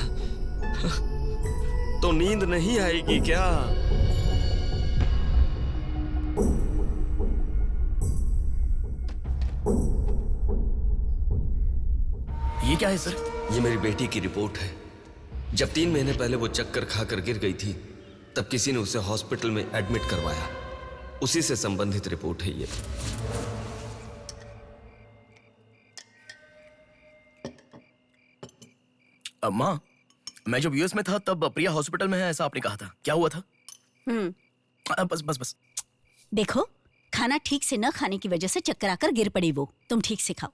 तो नींद नहीं आएगी क्या? ये क्या है सर? ये मेरी बेटी की रिपोर्ट है। जब 3 महीने पहले वो चक्कर खाकर गिर गई थी तब किसी ने उसे हॉस्पिटल में एडमिट करवाया। उसी से संबंधित रिपोर्ट है ये। माँ, मैं जब यूएस में था तब प्रिया हॉस्पिटल में है ऐसा आपने कहा था, क्या हुआ था? बस बस बस। देखो, खाना ठीक से न खाने की वजह से चक्कर आकर गिर पड़ी वो। तुम ठीक से खाओ।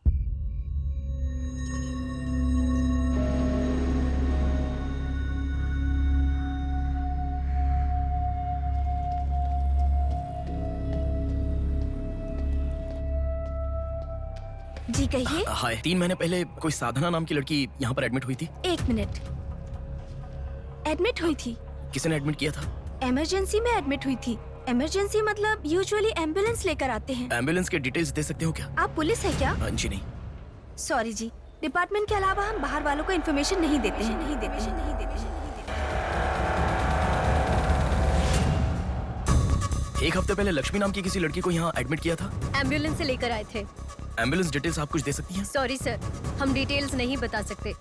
जी कहिए। हाय। 3 महीने पहले कोई साधना नाम की लड़की यहाँ पर एडमिट हुई थी। 1 मिनट। एडमिट हुई थी? किसने एडमिट किया था? इमरजेंसी में एडमिट हुई थी। इमरजेंसी मतलब यूजुअली एम्बुलेंस लेकर आते हैं। एम्बुलेंस के डिटेल्स दे सकते हो क्या? आप पुलिस है क्या? जी नहीं। सॉरी जी, डिपार्टमेंट के अलावा हम बाहर वालों को इन्फॉर्मेशन नहीं देते हैं। नहीं देते हैं, नहीं देते हैं। 1 हफ्ते पहले लक्ष्मी नाम की किसी लड़की को यहाँ एडमिट किया था। एम्बुलेंस से लेकर आए थे। एम्बुलेंस डिटेल्स आप कुछ दे सकती हैं? सॉरी सर, हम डिटेल्स नहीं बता सकते।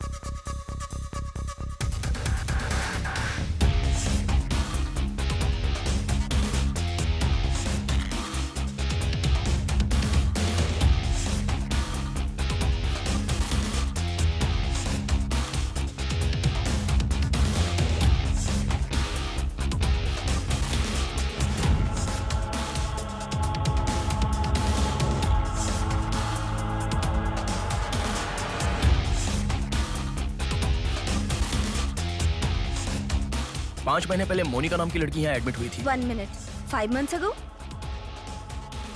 पाँच महीने पहले मोनिका नाम की लड़की यहाँ एडमिट हुई थी। 1 मिनट। 5 months ago?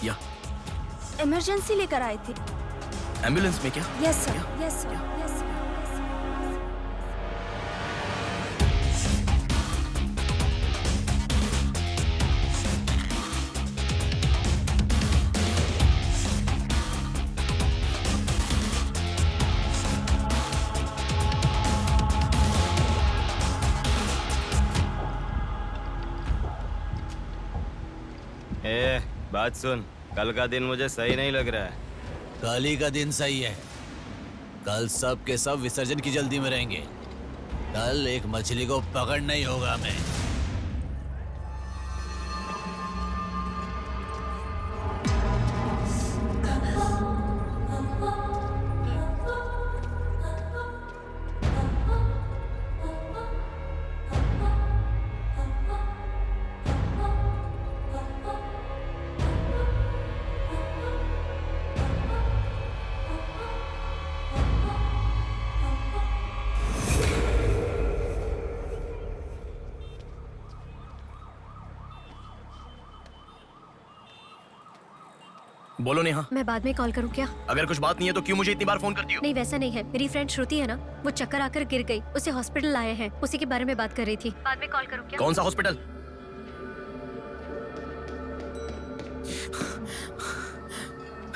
या इमरजेंसी लेकर आए थे। एम्बुलेंस में क्या? Yes sir, yes sir, yes sir. बात सुन, कल का दिन मुझे सही नहीं लग रहा है। कल ही का दिन सही है, कल सब के सब विसर्जन की जल्दी में रहेंगे। कल एक मछली को पकड़ना ही होगा हमें। बोलो नेहा। मैं बाद में कॉल करूं क्या? अगर कुछ बात नहीं है तो क्यों मुझे इतनी बार फोन करती हो? नहीं वैसा नहीं है, मेरी फ्रेंड श्रुति है ना, वो चक्कर आकर गिर गई, उसे हॉस्पिटल लाए हैं, उसी के बारे में बात कर रही थी। बाद में कॉल करूं क्या? कौन सा हॉस्पिटल?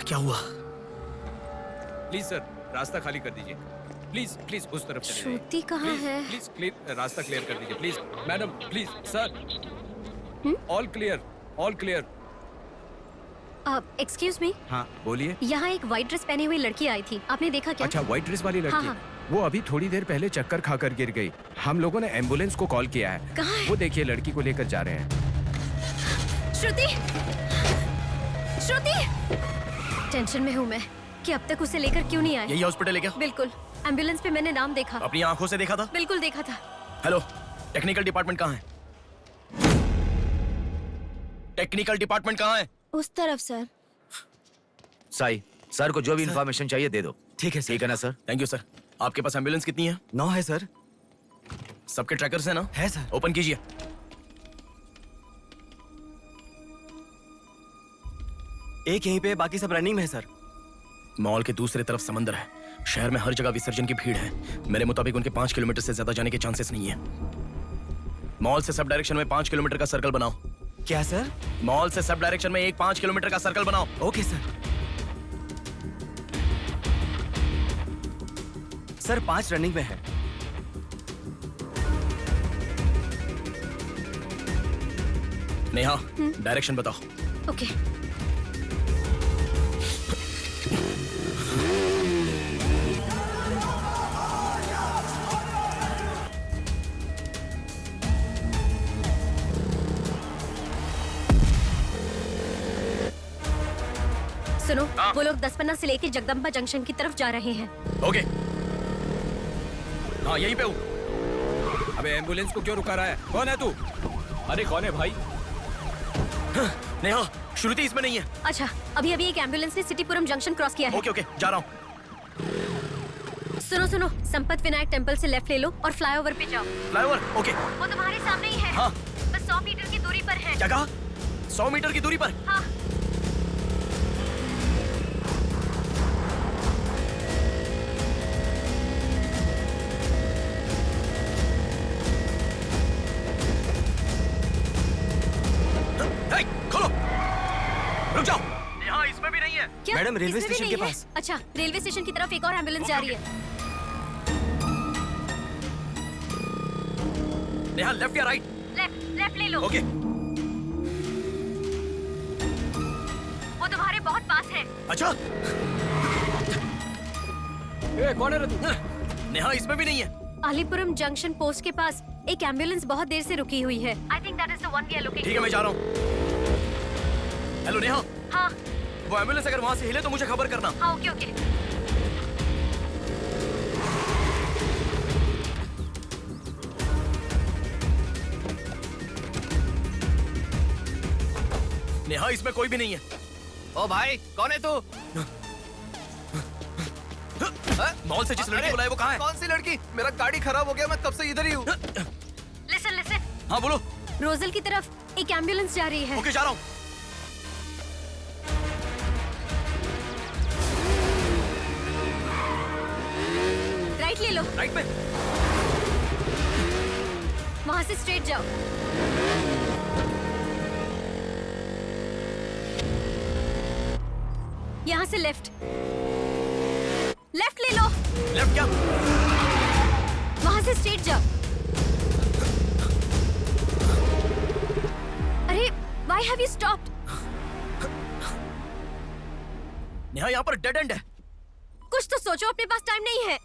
क्या हुआ? प्लीज सर, रास्ता खाली कर दीजिए। प्लीज प्लीज उस तरफ चले जाइए। श्रुति कहाँ है? प्लीज क्लियर, रास्ता क्लियर कर दीजिए please. Madam please sir, all clear, all clear. Excuse me, हाँ बोलिए। यहाँ एक व्हाइट ड्रेस पहनी हुई लड़की आई थी, आपने देखा क्या? अच्छा, व्हाइट ड्रेस वाली लड़की? हाँ। वो अभी थोड़ी देर पहले चक्कर खाकर गिर गई। हम लोगों ने एम्बुलेंस को कॉल किया है। कहाँ है? वो देखिए लड़की को लेकर जा रहे हैं। श्रुति, श्रुति! टेंशन में हूँ मैं कि अब तक उसे लेकर क्यों नहीं आए। यही हॉस्पिटल है क्या? बिल्कुल, एम्बुलेंस पे मैंने नाम देखा। अपनी आंखों से देखा था? बिल्कुल देखा था। हेलो, टेक्निकल डिपार्टमेंट कहाँ है? टेक्निकल डिपार्टमेंट कहाँ है? उस तरफ सर। साई, सर को जो भी इंफॉर्मेशन चाहिए दे दो। ठीक है सर। ठीक है ना सर? Thank you sir. आपके पास एम्बुलेंस कितनी है? 9 है सर। सबके ट्रैकर्स है ना? है सर। ओपन कीजिए। एक यहीं पे, बाकी सब रनिंग में है सर। मॉल के दूसरे तरफ समंदर है। शहर में हर जगह विसर्जन की भीड़ है। मेरे मुताबिक उनके 5 किलोमीटर से ज्यादा जाने के चांसेस नहीं है। मॉल से सब डायरेक्शन में 5 किलोमीटर का सर्कल बनाओ। क्या सर? मॉल से सब डायरेक्शन में एक 5 किलोमीटर का सर्कल बनाओ। Okay sir. सर 5 रनिंग में है। नेहा, डायरेक्शन बताओ। ओके। सुनो, वो लोग 10 से लेके जगदम्बा जंक्शन की तरफ जा रहे हैं। ओके। हाँ यहीं पे हूँ। अबे एम्बुलेंस को क्यों रुका रहा है? कौन है तू? अरे कौन है भाई? नेहा, श्रुति इसमें नहीं है। अच्छा, अभी अभी एक एम्बुलेंस ने सिटीपुरम जंक्शन क्रॉस किया है। ओके ओके, जा रहा हूँ। सुनो सुनो, संपत विनायक टेम्पल से लेफ्ट ले लो और फ्लाईओवर पे जाओ। फ्लाईओवर? ओके। वो तुम्हारे सामने ही है। हाँ। बस 100 मीटर की दूरी पर है। क्या कहा? 100 मीटर की दूरी पर? हाँ। खोलो, रुक जाओ। यहाँ इसमें भी नहीं है। क्या? मैडम, रेलवे इसमें भी स्टेशन के नहीं है? पास। अच्छा, रेलवे स्टेशन की तरफ एक और एम्बुलेंस जा रही है। नेहा, लेफ्ट या राइट? लेफ्ट ले लो। ओके। वो तुम्हारे बहुत पास है। अच्छा। ए, कौन है रे तू? नेहा, इसमें भी नहीं है। अलीपुरम जंक्शन पोस्ट के पास एक एम्बुलेंस बहुत देर से रुकी हुई है। I think that is the one we are looking for. ठीक है, मैं जा रहा हूँ। हेलो नेहा। हाँ। वो एम्बुलेंस अगर वहाँ से हिले तो मुझे खबर करना। हाँ, ओके ओके। नेहा, इसमें कोई भी नहीं है। ओ भाई, कौन है तू? मॉल से जिस लड़की को लाए वो कहाँ है? कौन सी लड़की? मेरा गाड़ी खराब हो गया, मैं तब से इधर ही हूँ। लिसन। हाँ बोलो। रोजल की तरफ एक एम्बुलेंस जा रही है। ओके, जा रहा हूँ। राइट ले लो। राइट पे? वहाँ से स्ट्रेट जाओ। यहाँ से लेफ्ट ले लो। लेफ्ट क्या? वहाँ से स्ट्रेट जाओ। अरे, why have you stopped? Neha, यहाँ पर डेड एंड है। कुछ तो सोचो, अपने पास टाइम नहीं है।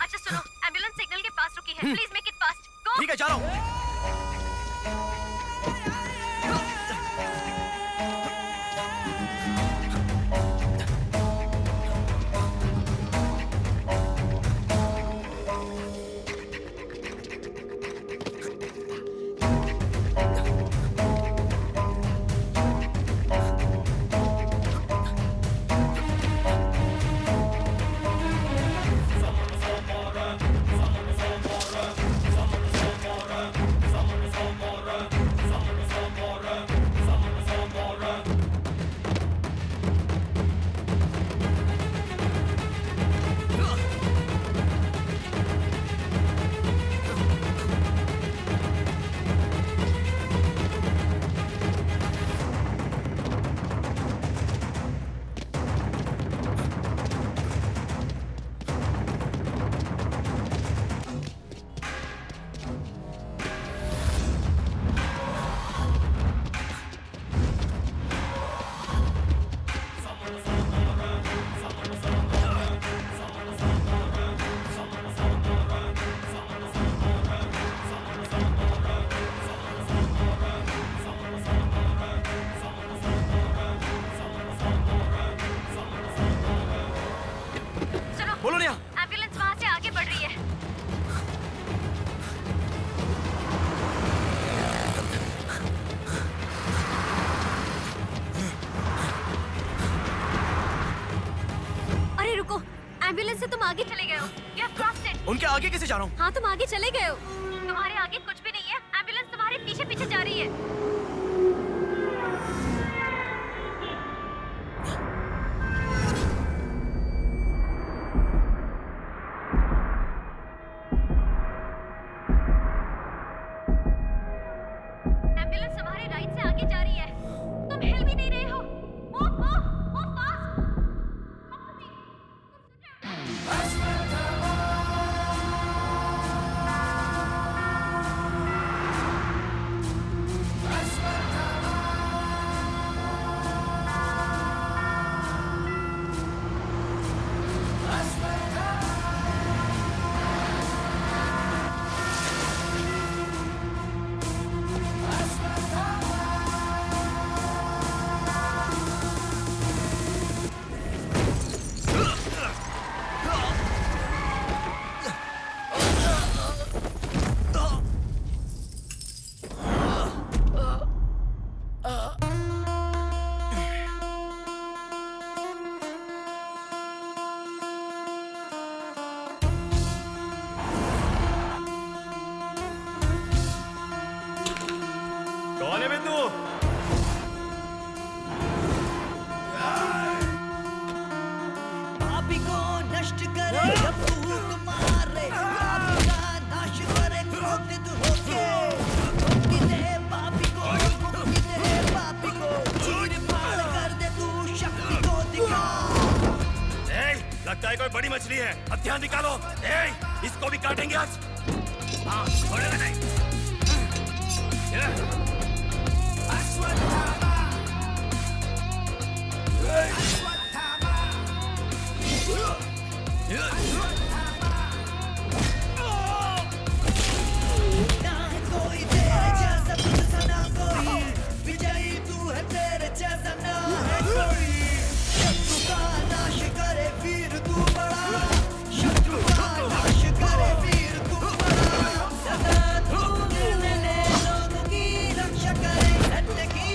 अच्छा सुनो, एम्बुलेंस सिग्नल के पास रुकी है, प्लीज मेक इट फास्ट। गो। ठीक है, जा रहा हूँ। बोलो नेहा। एम्बुलेंस वहाँ से आगे बढ़ रही है। अरे रुको, एम्बुलेंस से तुम आगे चले गए हो। You have crossed it। उनके आगे कैसे जा रहा हूँ? हाँ, तुम आगे चले गए हो। तुम्हारे आगे कुछ भी नहीं है, एम्बुलेंस तुम्हारे पीछे पीछे जा रही है। एम्बुलेंस तुम्हारे राइट से आगे जा रही है, तुम हिल भी नहीं रहे हो। Move move move fast. कौन है बिंदु? पापी को नष्ट करे जब फूक मारे, पापी का नाश करे क्रोधित होके। मुक्ति दे पापी को, मुक्ति दे पापी को, चीर फाड़ कर दे तू शक्ति को दिखा। लगता है कोई बड़ी मछली है, अब ध्यान निकालो। इसको भी काटेंगे आज। हाँ, छोड़ेगा नहीं। ना है कोई तेरे जैसा, तुझसा ना कोई, विजयी तू है, तेरे जैसा ना है कोई। शत्रु का नाश करे वीर तू बड़ा, शत्रु का नाश करे वीर तू बड़ा। सदा तू निर्णय ले, लोगों की रक्षा करे, सत्य की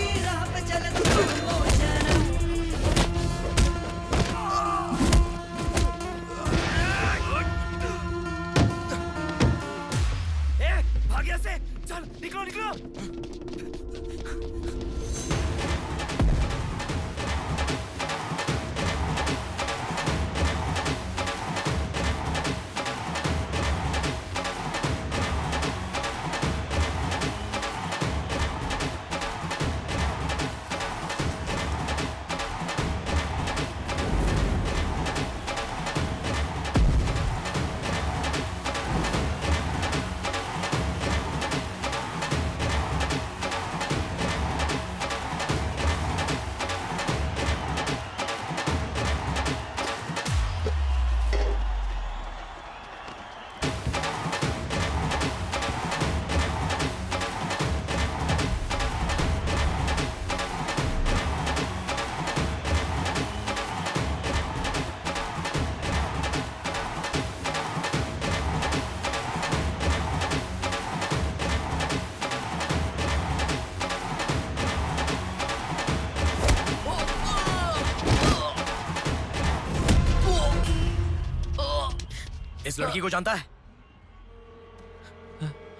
इस लड़की को जानता है?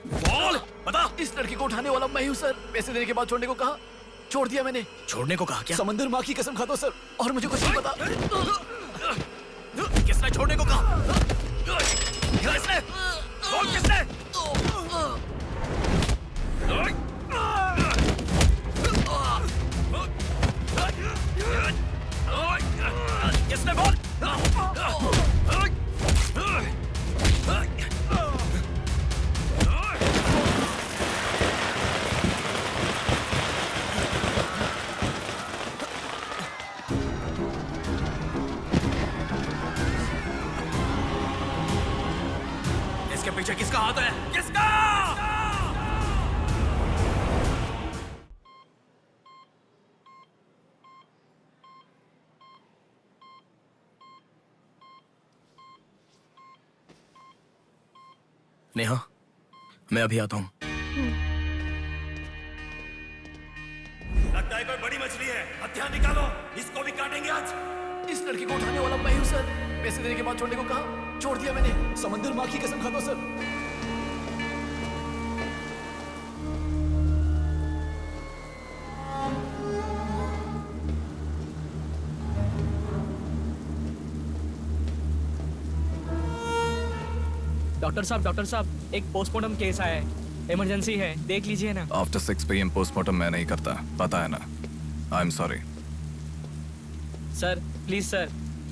बोल, बता। इस लड़की को उठाने वाला मैं हूँ सर। पैसे देने के बाद छोड़ने को कहा, छोड़ दिया मैंने। छोड़ने को कहा क्या? समंदर माँ की कसम खाता हूँ सर, और मुझे कुछ नहीं पता। किसने छोड़ने को कहा? किसने? बोल किसने? किसने? बोल। इसके पीछे किसका हाथ है? किसका? नेहा, मैं अभी आता हूं। लगता है कोई बड़ी मछली है। हथियार निकालो, इसको भी काटेंगे आज। इस लड़की को उठाने वाला मैं हूँ सर। पैसे देने के बाद छोड़ने को कहा, छोड़ दिया मैंने। समंदर माँ की कसम खाता हूँ सर। डॉक्टर साहब, एक पोस्टमार्टम केस आया है, इमरजेंसी है, देख लीजिए ना। आफ्टर 6 PM पोस्टमार्टम मैं नहीं करता, पता है ना। I am sorry. Sir please sir,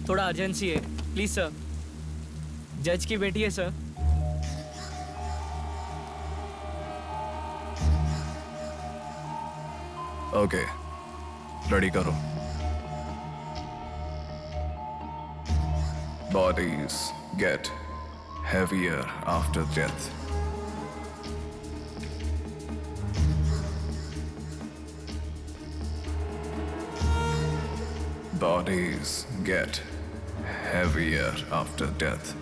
थोड़ा अर्जेंसी है, प्लीज सर। जज की बेटी है सर। ओके, रेडी करो। Bodies get heavier after death. Bodies get heavier after death.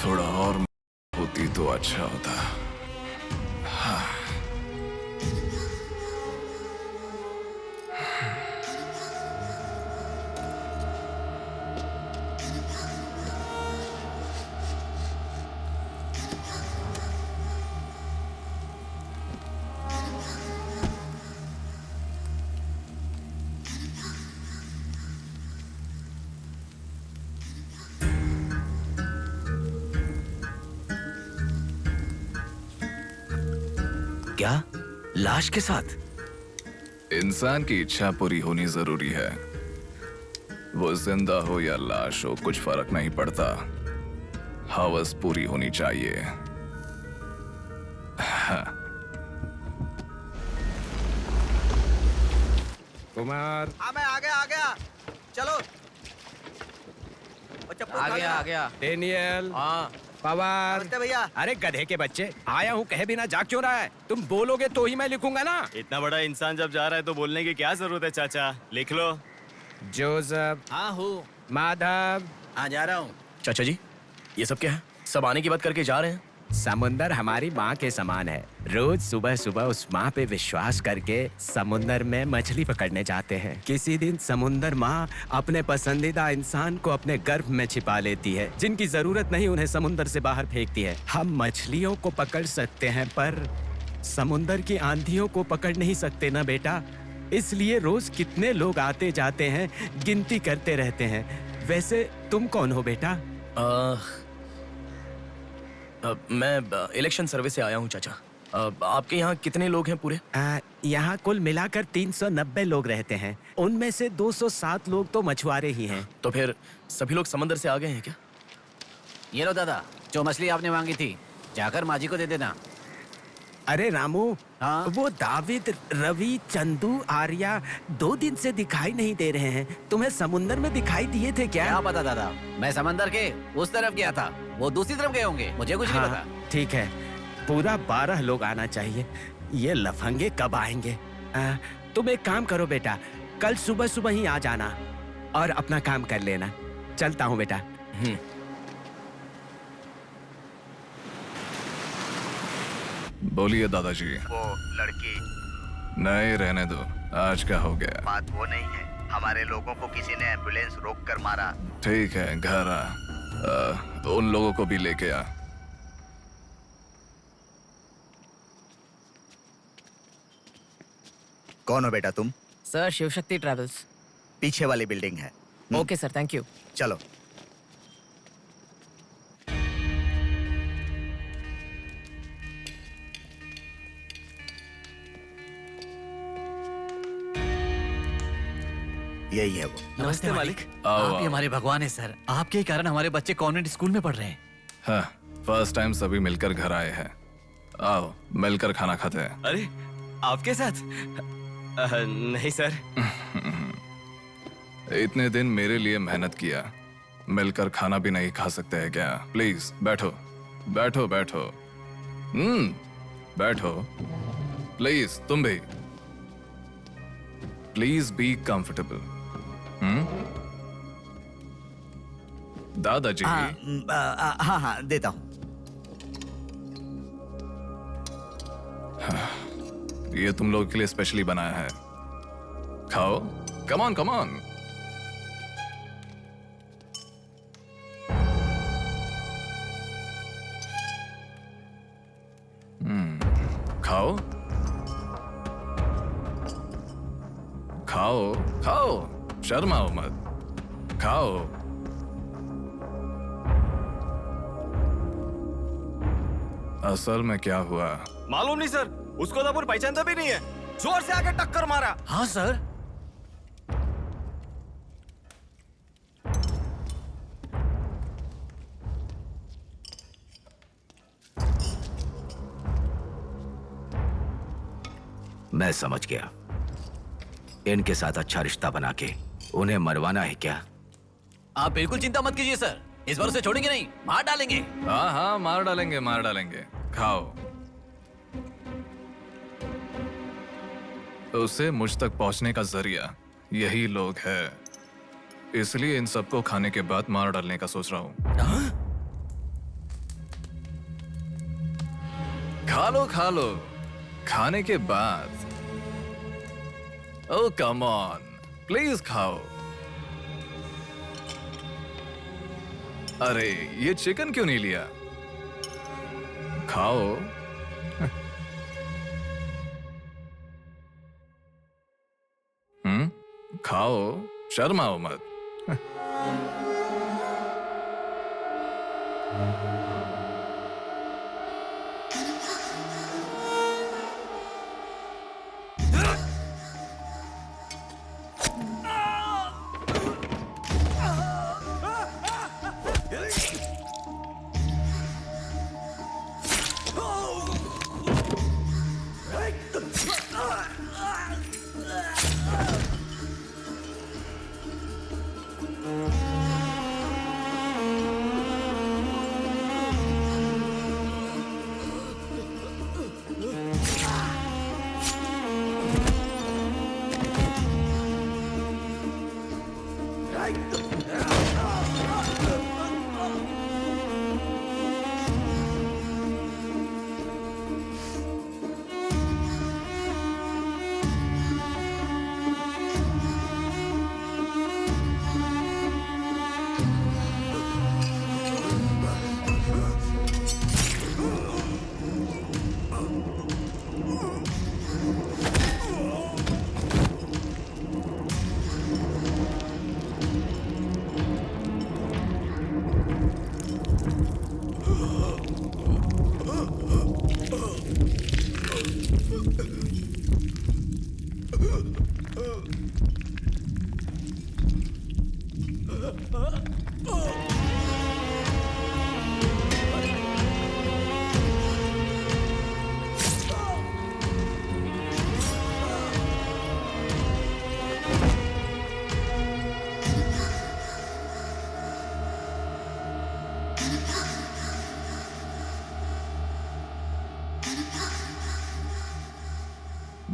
थोड़ा और होती तो अच्छा होता। हाँ। क्या? लाश के साथ? इंसान की इच्छा पूरी होनी जरूरी है। वो जिंदा हो या लाश हो, कुछ फर्क नहीं पड़ता। हवस पूरी होनी चाहिए। हाँ। कुमार, हाँ मैं आ गया। चलो। आ गया। डेनियल। हाँ। पवार। भैया। अरे गधे के बच्चे, आया हूँ कहे बिना जाग क्यों रहा है? तुम बोलोगे तो ही मैं लिखूंगा ना। इतना बड़ा इंसान जब जा रहा है तो बोलने की क्या जरूरत है चाचा? लिख लो। जोसेफ। हाँ हूँ। माधव। हाँ जा रहा हूँ। चाचा जी, ये सब क्या है? सब आने की बात करके जा रहे हैं। समुंदर हमारी माँ के समान है। रोज सुबह सुबह उस माँ पे विश्वास करके समुंदर में मछली पकड़ने जाते हैं। किसी दिन समुंदर माँ अपने पसंदीदा इंसान को अपने गर्भ में छिपा लेती है। जिनकी जरूरत नहीं उन्हें समुंदर से बाहर फेंकती है। हम मछलियों को पकड़ सकते हैं पर समुंदर की आंधियों को पकड़ नहीं सकते ना बेटा। इसलिए रोज कितने लोग आते जाते हैं, गिनती करते रहते हैं। वैसे तुम कौन हो बेटा? मैं इलेक्शन सर्वे से आया हूँ चाचा। आपके यहाँ कितने लोग हैं पूरे? यहाँ कुल मिलाकर 390 लोग रहते हैं। उनमें से 207 लोग तो मछुआरे ही हैं। तो फिर सभी लोग समंदर से आ गए हैं क्या? ये लो दादा, जो मछली आपने मांगी थी, जाकर माँ जी को दे देना। अरे रामू, वो दाविद, रवि, चंदू, आर्या 2 दिन से दिखाई नहीं दे रहे हैं। तुम्हें समुंदर में दिखाई दिए थे क्या? क्या पता दादा, मैं समंदर के उस तरफ गया था, वो दूसरी तरफ गए होंगे, मुझे कुछ नहीं पता। ठीक है, पूरा 12 लोग आना चाहिए। ये लफंगे कब आएंगे? तुम एक काम करो बेटा, कल सुबह सुबह ही आ जाना और अपना काम कर लेना। चलता हूँ बेटा। बोलिए दादाजी। वो लड़की। नहीं, रहने दो, आज क्या हो गया? बात वो नहीं है, हमारे लोगों को किसी ने एम्बुलेंस रोक कर मारा। ठीक है, घर आ, उन लोगों को भी लेके आ। कौन हो बेटा तुम? Sir, Shivshakti travels. पीछे वाली बिल्डिंग है। Okay sir, thank you. चलो। यही है वो। नमस्ते मालिक। आओ, आप ही आओ। हमारे भगवान है सर। आपके कारण हमारे बच्चे कॉन्वेंट स्कूल में पढ़ रहे हैं। हाँ, फर्स्ट टाइम सभी मिलकर घर आए हैं। आओ, मिलकर खाना खाते हैं। अरे, आपके साथ? नहीं सर। इतने दिन मेरे लिए मेहनत किया, मिलकर खाना भी नहीं खा सकते हैं क्या? प्लीज बैठो, बैठो, बैठो। बैठो। प्लीज तुम भी। Please be comfortable. दादाजी। हाँ, देता हूँ। ये तुम लोगों के लिए स्पेशली बनाया है, खाओ। Come on, come on. खाओ, खाओ, खाओ, शर्माओ मत, खाओ। असल में क्या हुआ मालूम नहीं सर, उसको तो पहचानता भी नहीं है। जोर से आके टक्कर मारा। हाँ सर। मैं समझ गया, इनके साथ अच्छा रिश्ता बना के उन्हें मरवाना है क्या? आप बिल्कुल चिंता मत कीजिए सर, इस बार उसे छोड़ेंगे नहीं, मार डालेंगे। हाँ हाँ, मार डालेंगे, मार डालेंगे। खाओ। उसे मुझ तक पहुंचने का जरिया यही लोग है, इसलिए इन सबको खाने के बाद मार डालने का सोच रहा हूं। खा लो, खा लो, खाने के बाद। ओह कम ऑन, प्लीज खाओ। अरे, ये चिकन क्यों नहीं लिया? खाओ। खाओ, शर्माओ मत।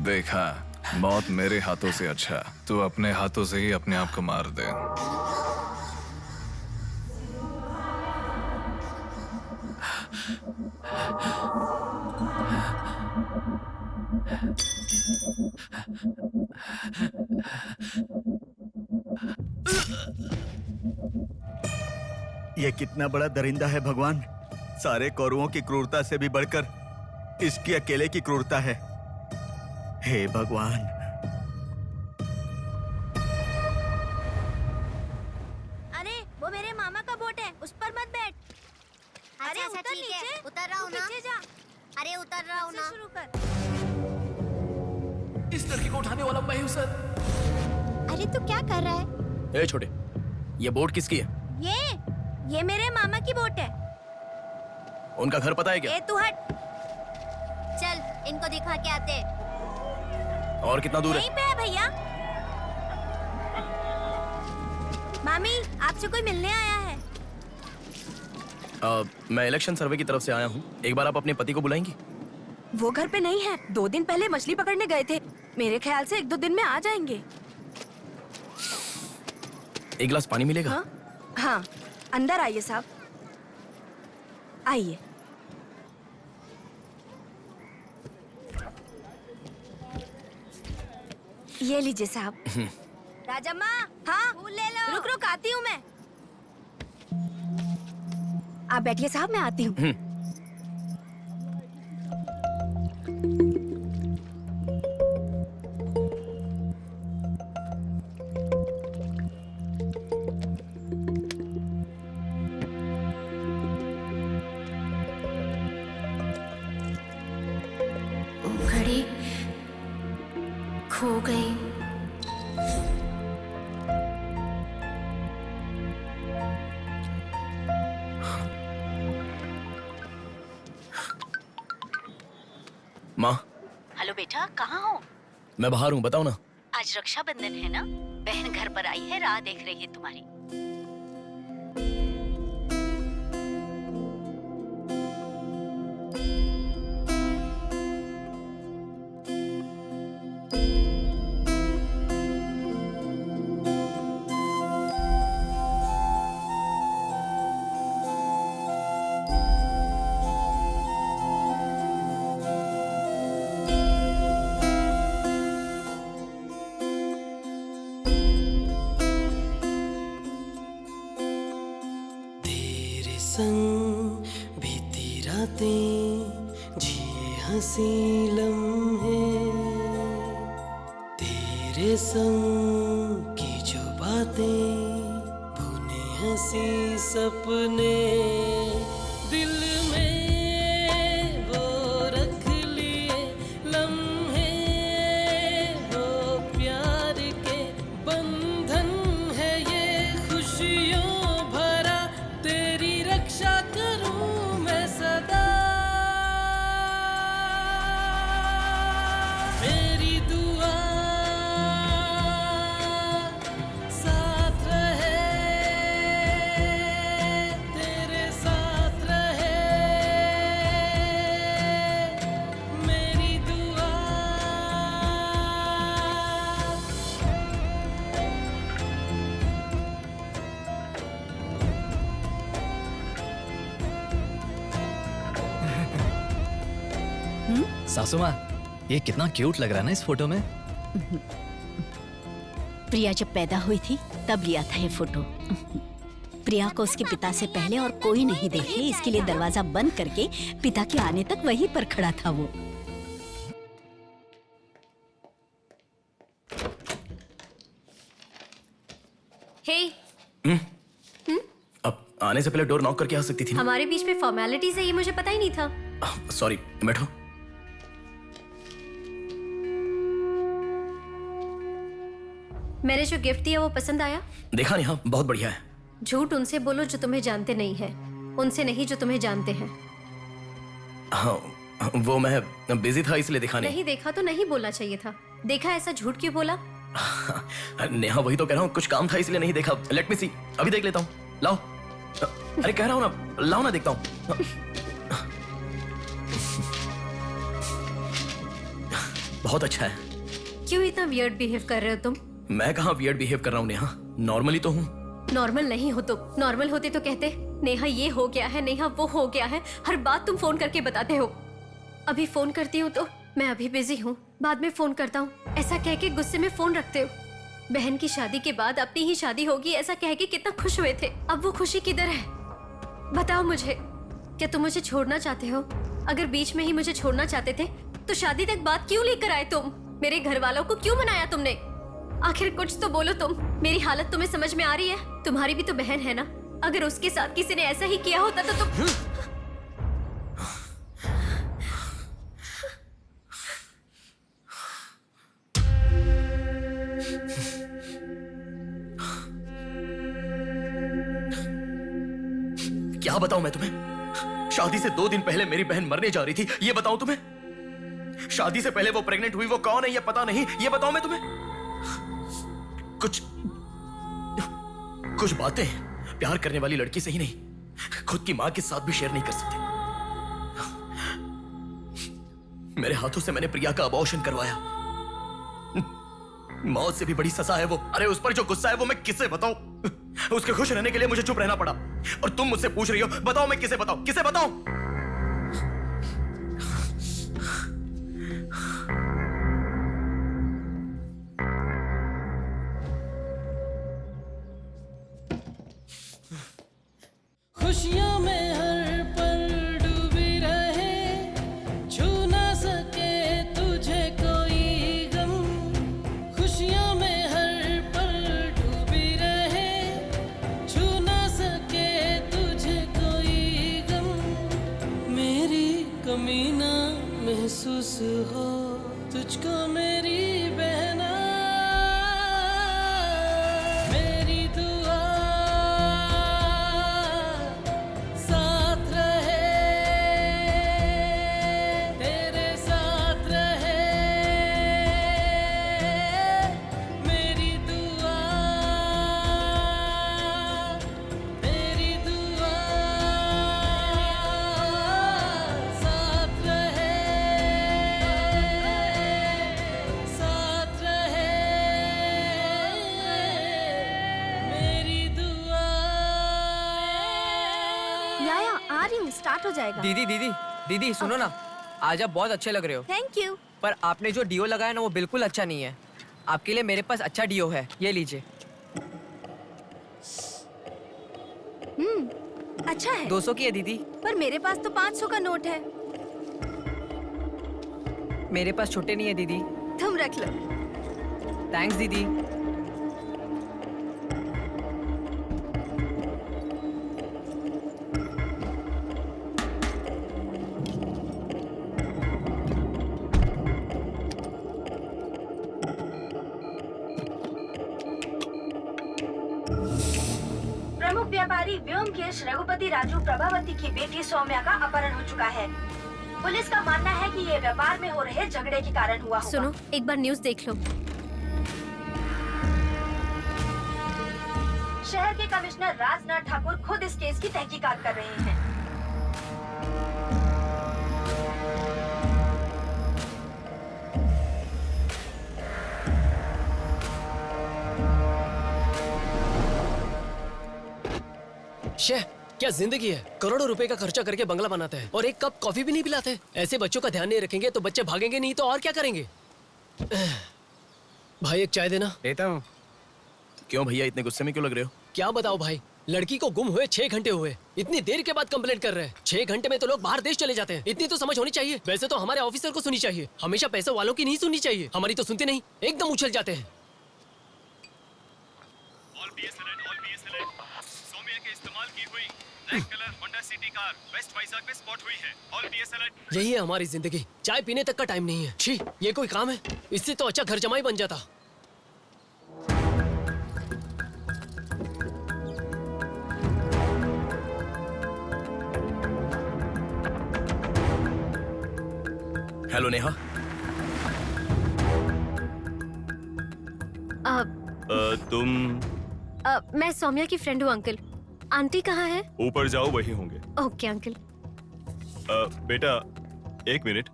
देखा, मौत मेरे हाथों से अच्छा तू अपने हाथों से ही अपने आप को मार दे। ये कितना बड़ा दरिंदा है भगवान। सारे कौरवों की क्रूरता से भी बढ़कर इसकी अकेले की क्रूरता है। हे भगवान। अरे वो मेरे मामा का बोट है, उस पर मत बैठ। अरे अच्छा, उतर ठीक है, नीचे, उतर रहा हूँ ना। पीछे जा। अरे उतर रहा हूँ ना। शुरू कर। इस लड़की को उठाने वाला मैं हूँ सर। अरे तू क्या कर रहा है? ए छोटे, ये बोट किसकी है? ये मेरे मामा की बोट है। उनका घर पता है क्या? ए तू हट। चल इनको दिखा के आते। और कितना दूर है? यहीं पे है भैया। मामी आपसे कोई मिलने आया है। मैं इलेक्शन सर्वे की तरफ से आया हूँ। एक बार आप अपने पति को बुलाएंगी? वो घर पे नहीं है, 2 दिन पहले मछली पकड़ने गए थे। मेरे ख्याल से 1-2 दिन में आ जाएंगे। एक गिलास पानी मिलेगा? हाँ, अंदर आइए साहब, आइए। ये लीजिए साहब। राजम्मा, हाँ फूल ले लो। रुक रुक आती हूँ मैं। आप बैठिए साहब, मैं आती हूँ। घड़ी खो गई। माँ, हेलो बेटा, कहाँ हो? मैं बाहर हूँ, बताओ ना। आज रक्षाबंधन है ना, बहन घर पर आई है, राह देख रही है तुम्हारी। संग बीती रातें जिए हंसी लम्हे, तेरे संग की जो बातें बुने हंसी सपने, दिल में वो रख लिए लम्हे, वो प्यार के बंधन है ये खुशियों भरा, तेरी रक्षा करूं मैं सदा, मेरी दुआ साथ रहे, तेरे साथ रहे, मेरी दुआ। सासू माँ, ये कितना क्यूट लग रहा है ना इस फोटो में। प्रिया जब पैदा हुई थी तब लिया था ये फोटो। प्रिया को उसके पिता से पहले और कोई नहीं देखे, इसके लिए दरवाजा बंद करके पिता के आने तक वहीं पर खड़ा था वो। हे, अब आने से पहले डोर नॉक करके आ सकती थी ना? हमारे बीच में फॉर्मेलिटीज है, ये मुझे पता ही नहीं था। सॉरी, बैठो। मैंने जो गिफ्ट दिया वो पसंद आया? देखा नेहा, बहुत बढ़िया है। झूठ उनसे बोलो जो तुम्हें जानते नहीं है, उनसे नहीं जो तुम्हें जानते हैं। हाँ, वो मैं बिजी था इसलिए देखा नहीं। नहीं देखा तो नहीं बोलना चाहिए था। देखा ऐसा झूठ क्यों बोला? नेहा वही तो कह रहा हूँ, कुछ काम था इसलिए नहीं देखा। लेट मी सी, अभी देख लेता हूँ। लाओ। अरे कह रहा हूँ ना, लाओ ना, देखता हूँ। बहुत अच्छा है। क्यों इतना वियर्ड बिहेव कर रहे हो तुम? मैं कहाँ वियर्ड बिहेव कर रहा हूँ नेहा, नॉर्मली तो हूँ। नॉर्मल नहीं हो तुम। नॉर्मल होते तो कहते नेहा ये हो गया है, नेहा वो हो गया है। हर बात तुम फोन करके बताते हो। अभी फोन करती हूँ तो मैं अभी बिजी हूँ, बाद में फोन करता हूँ, ऐसा कह के गुस्से में फोन रखते हो। बहन की शादी के बाद अपनी ही शादी होगी ऐसा कह के कितना खुश हुए थे, अब वो खुशी किधर है? बताओ मुझे, क्या तुम मुझे छोड़ना चाहते हो? अगर बीच में ही मुझे छोड़ना चाहते थे तो शादी तक बात क्यों लेकर आए तुम? मेरे घर वालों को क्यों मनाया तुमने? आखिर कुछ तो बोलो तुम। मेरी हालत तुम्हें समझ में आ रही है? तुम्हारी भी तो बहन है ना, अगर उसके साथ किसी ने ऐसा ही किया होता तो तुम क्या बताऊं मैं तुम्हें? शादी से 2 दिन पहले मेरी बहन मरने जा रही थी, ये बताऊं तुम्हें? शादी से पहले वो प्रेग्नेंट हुई, वो कौन है ये पता नहीं, ये बताऊं मैं तुम्हें? कुछ बातें प्यार करने वाली लड़की से ही नहीं, खुद की मां के साथ भी शेयर नहीं कर सकती। मेरे हाथों से मैंने प्रिया का अबॉर्शन करवाया। मौत से भी बड़ी सजा है वो। अरे उस पर जो गुस्सा है वो मैं किसे बताऊं? उसके खुश रहने के लिए मुझे चुप रहना पड़ा। और तुम मुझसे पूछ रही हो, बताओ मैं किसे बताऊं? किसे बताऊं? खुशियों में हर पल डूबी रहे, छू ना सके तुझे कोई गम। खुशियों में हर पल डूबी रहे, छू ना सके तुझे कोई गम। मेरी कमी ना महसूस हो तुझको मेरी बहना। मेरी दुआ साथ रहे, तेरे साथ रहे। मेरी दुआ, मेरी दुआ साथ रहे, साथ रहे। मेरी दुआ। याया आ रही हूँ, स्टार्ट हो जाएगा। दीदी दीदी दीदी सुनो ना, आज आप बहुत अच्छे लग रहे हो। Thank you. पर आपने जो डियो लगाया ना वो बिल्कुल अच्छा नहीं है। आपके लिए मेरे पास अच्छा डियो है, ये लीजिए। अच्छा है। 200 की है दीदी। पर मेरे पास तो 500 का नोट है। मेरे पास छोटे नहीं है दीदी। तुम रख लो। थैंक्स दीदी। प्रमुख व्यापारी व्योमकेश रघुपति राजू प्रभावती की बेटी सौम्या का अपहरण हो चुका है। पुलिस का मानना है कि ये व्यापार में हो रहे झगड़े के कारण हुआ होगा। सुनो, एक बार न्यूज़ देख लो। शहर के कमिश्नर राजनाथ ठाकुर खुद इस केस की तहकीकात कर रहे हैं। शे, क्या जिंदगी है। करोड़ों रुपए का खर्चा करके बंगला बनाते हैं और एक कप कॉफी भी नहीं पिलाते। ऐसे बच्चों का ध्यान नहीं रखेंगे तो बच्चे भागेंगे नहीं तो और क्या करेंगे। भाई एक चाय देना। देता हूँ। क्यों भैया इतने गुस्से में क्यों लग रहे हो? क्या बताओ भाई, लड़की को गुम हुए 6 घंटे हुए, इतनी देर के बाद कंप्लेंट कर रहे हैं। 6 घंटे में तो लोग बाहर देश चले जाते हैं। इतनी तो समझ होनी चाहिए। वैसे तो हमारे ऑफिसर को सुनी चाहिए, हमेशा पैसे वालों की नहीं सुननी चाहिए। हमारी तो सुनते नहीं, एकदम उछल जाते हैं। यही है हमारी जिंदगी, चाय पीने तक का टाइम नहीं है। छी, ये कोई काम है? इससे तो अच्छा घर जमाई बन जाता। हेलो नेहा। तुम मैं सौम्या की फ्रेंड हूँ अंकल। आंटी कहाँ है? ऊपर जाओ, वही होंगे। Okay uncle. बेटा एक मिनट।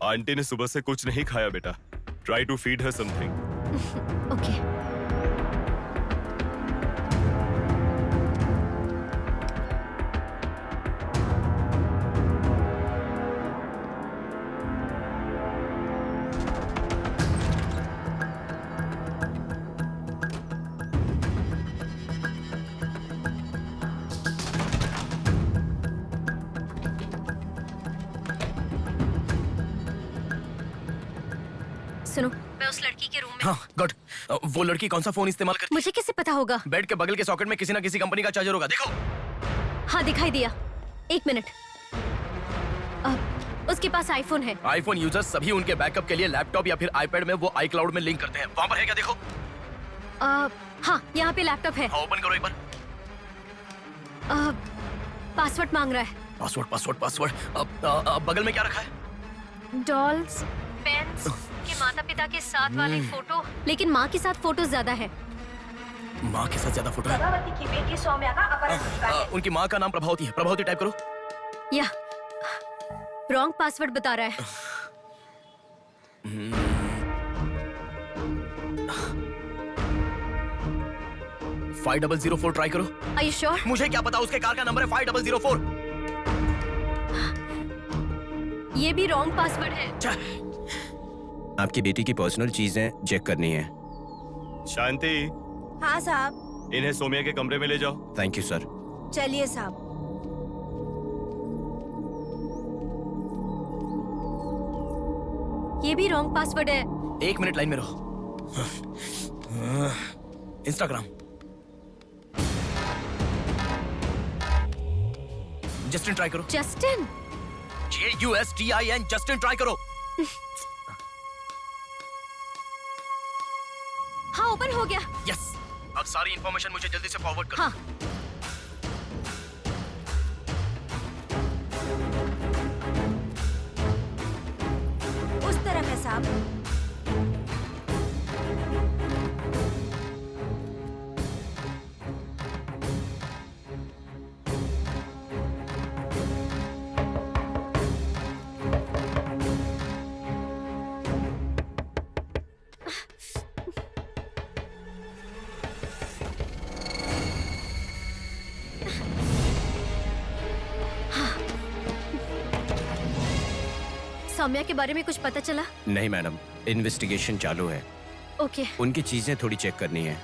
आंटी ने सुबह से कुछ नहीं खाया बेटा। Try to feed her something. Okay. सुनो, मैं उस लड़की के रूम में। हाँ गुड। वो लड़की कौन सा फोन इस्तेमाल करती है? मुझे कैसे पता होगा? बेड के बगल के सॉकेट में किसी ना किसी कंपनी का चार्जर होगा, देखो। हाँ दिखाई दिया। एक मिनट। उसके पास आईफोन है। आईफोन यूजर्स सभी उनके बैकअप के लिए लैपटॉप या फिर आईपैड में वो iCloud में लिंक करते हैं। वहाँ पर है क्या, देखो। हाँ यहाँ पे लैपटॉप है। हाँ, ओपन करो एक बार। पासवर्ड मांग रहा है। Password password password. बगल में क्या रखा है? डॉल्स, पेन्स के माता पिता के साथ वाली फोटो, लेकिन माँ के साथ फोटो ज्यादा है। माँ के साथ ज्यादा फोटो है। प्रभावती की बेटी सौम्या का अपहरण हो चुका है। उनकी माँ का नाम प्रभावती है। प्रभावती टाइप करो। या रॉन्ग पासवर्ड बता रहा है। 5004 ट्राई करो। Are you sure? मुझे क्या पता, उसके कार का नंबर है 5004। ये भी रॉन्ग पासवर्ड है। आपकी बेटी की पर्सनल चीजें चेक करनी है। शांति, हाँ साहब। इन्हें सोमिया के कमरे में ले जाओ। Thank you sir. चलिए साहब। ये भी रॉन्ग पासवर्ड है। 1 मिनट लाइन में रहो। इंस्टाग्राम। जस्टिन ट्राई करो। जस्टिन? JUSTIN, जस्टिन ट्राई करो। हाँ ओपन हो गया। यस। अब सारी इंफॉर्मेशन मुझे जल्दी से फॉरवर्ड करो। हाँ। उस तरफ है साहब। सौम्या के बारे में कुछ पता चला? नहीं मैडम, इन्वेस्टिगेशन चालू है। ओके। उनकी चीजें थोड़ी चेक करनी है।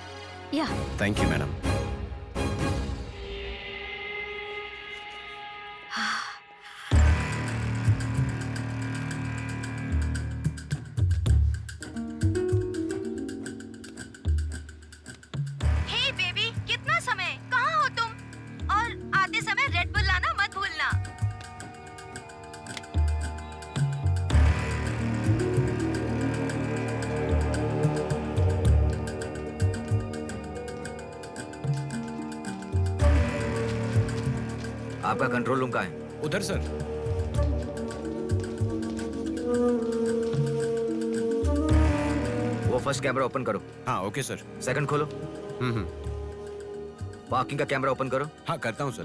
या thank you madam. Hey baby, कितना समय? कहाँ हो तुम? और आते समय रेड बुल लाना मत भूलना। आपका कंट्रोल रूम कहाँ है? उधर सर। वो फर्स्ट कैमरा ओपन करो। हाँ ओके सर। सेकंड खोलो। पार्किंग का कैमरा ओपन करो। हाँ करता हूँ सर।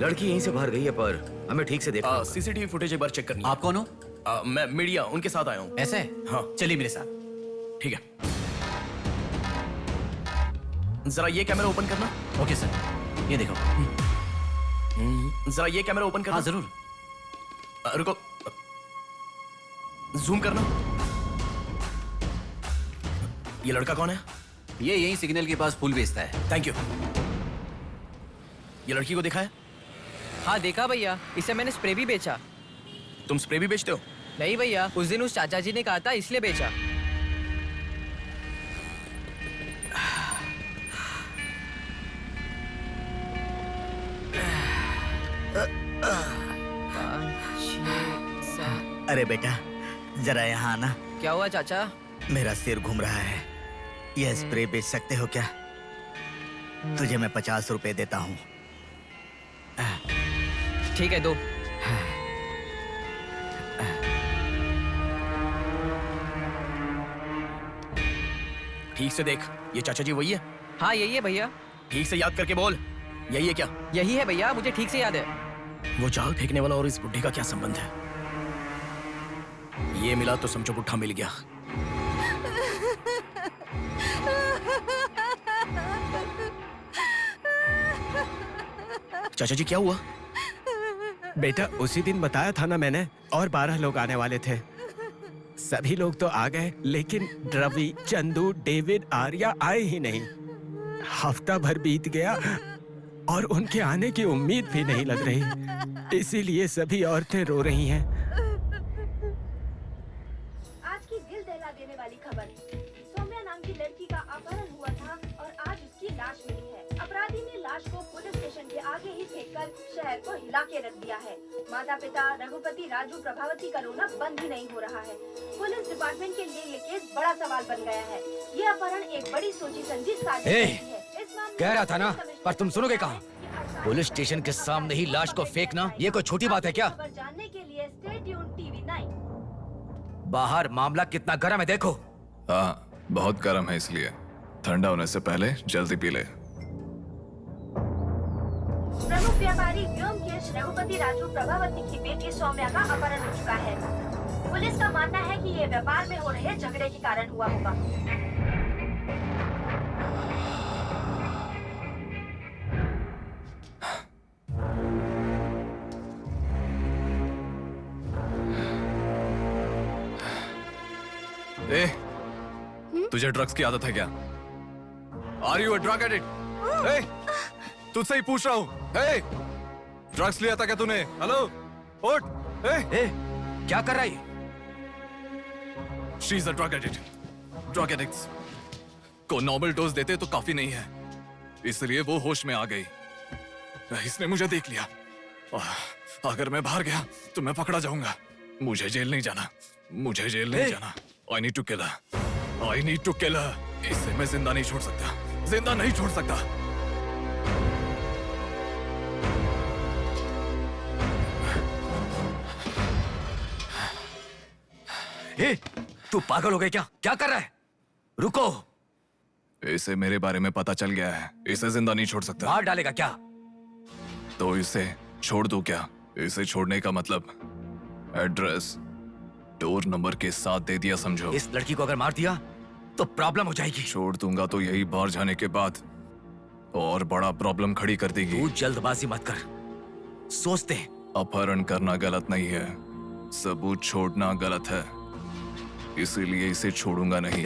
लड़की यहीं से बाहर गई है, पर हमें ठीक से देखना। सीसीटीवी फुटेज एक बार चेक करनी है। आप कौन हो? मैं मीडिया, उनके साथ आया हूँ। ऐसे? हाँ चलिए मेरे साथ। ठीक है। जरा ये कैमरा ओपन करना। ओके सर, ये देखो। जरा ये कैमरा ओपन करना। हाँ जरूर। रुको, जूम करना। ये लड़का कौन है? ये यही सिग्नल के पास फूल बेचता है। Thank you. ये लड़की को देखा है? हाँ देखा भैया, इसे मैंने स्प्रे भी बेचा। तुम स्प्रे भी बेचते हो? नहीं भैया, उस दिन उस चाचा जी ने कहा था इसलिए बेचा। अरे बेटा, जरा यहाँ आना। क्या हुआ चाचा? मेरा सिर घूम रहा है। यह स्प्रे बेच सकते हो क्या? तुझे मैं 50 रुपए देता हूँ। ठीक है, दो। ठीक से देख, ये चाचा जी वही है? हाँ यही है भैया। ठीक से याद करके बोल, यही है क्या? यही है भैया, मुझे ठीक से याद है। वो जाल फेंकने वाला और इस बुड्ढे का क्या संबंध है? ये मिला तो समझो बुड्ढा मिल गया। चाचा जी क्या हुआ? बेटा उसी दिन बताया था ना मैंने, और 12 लोग आने वाले थे। सभी लोग तो आ गए, लेकिन रवि, चंदू, डेविड, आर्या आए ही नहीं। हफ्ता भर बीत गया और उनके आने की उम्मीद भी नहीं लग रही। इसीलिए सभी औरतें रो रही हैं। आज की दिल दहला देने वाली खबर, सौम्या नाम की लड़की का अपहरण हुआ था और आज उसकी लाश मिली है। अपराधी ने लाश को पुलिस स्टेशन के आगे ही फेंककर शहर को हिला के रख दिया है। माता पिता रघुपति, राजू, प्रभावती का रोना बंद ही नहीं हो रहा है। पुलिस डिपार्टमेंट के लिए ये केस बड़ा सवाल बन गया है। ये अपहरण एक बड़ी सोची समझी साजिश है। कह रहा था ना, पर तुम सुनोगे कहाँ? पुलिस स्टेशन के सामने ही लाश को फेंकना ये कोई छोटी बात है क्या? जानने के लिए स्टे ट्यून्ड टीवी 9। बाहर मामला कितना गर्म है देखो। हाँ बहुत गर्म है, इसलिए ठंडा होने से पहले जल्दी पी ले। प्रमुख व्यापारी व्योमकेश रघुपति राजू प्रभावती की बेटी सौम्या का अपहरण हो चुका है। पुलिस का मानना है कि ये व्यापार में हो रहे झगड़े के कारण हुआ होगा। ए, तुझे ड्रग्स की आदत है क्या? Are you a drug addict? ए, तुझसे ही पूछ रहा हूँ। ए, ड्रग्स लिया था क्या तूने? हेलो, उठ। ए, क्या कर रहा है? She is a drug addict. Drug addicts को नॉर्मल डोज देते तो काफी नहीं है, इसलिए वो होश में आ गई। इसने मुझे देख लिया। अगर मैं बाहर गया तो मैं पकड़ा जाऊंगा। मुझे जेल नहीं जाना, मुझे जेल नहीं जाना। I need to kill her. I need to kill her. इसे मैं जिंदा नहीं छोड़ सकता, जिंदा नहीं छोड़ सकता। ए, तू पागल हो गया क्या? क्या कर रहा है? रुको। इसे मेरे बारे में पता चल गया है, इसे जिंदा नहीं छोड़ सकता। मार डालेगा क्या? तो इसे छोड़ दूं क्या? इसे छोड़ने का मतलब एड्रेस डोर नंबर के साथ दे दिया समझो। इस लड़की को अगर मार दिया तो प्रॉब्लम हो जाएगी। छोड़ दूंगा तो यही बाहर जाने के बाद और बड़ा प्रॉब्लम खड़ी कर देगी। तू जल्दबाजी मत कर, सोचते हैं। अपहरण करना गलत नहीं है, सबूत छोड़ना गलत है, इसीलिए इसे छोड़ूंगा नहीं।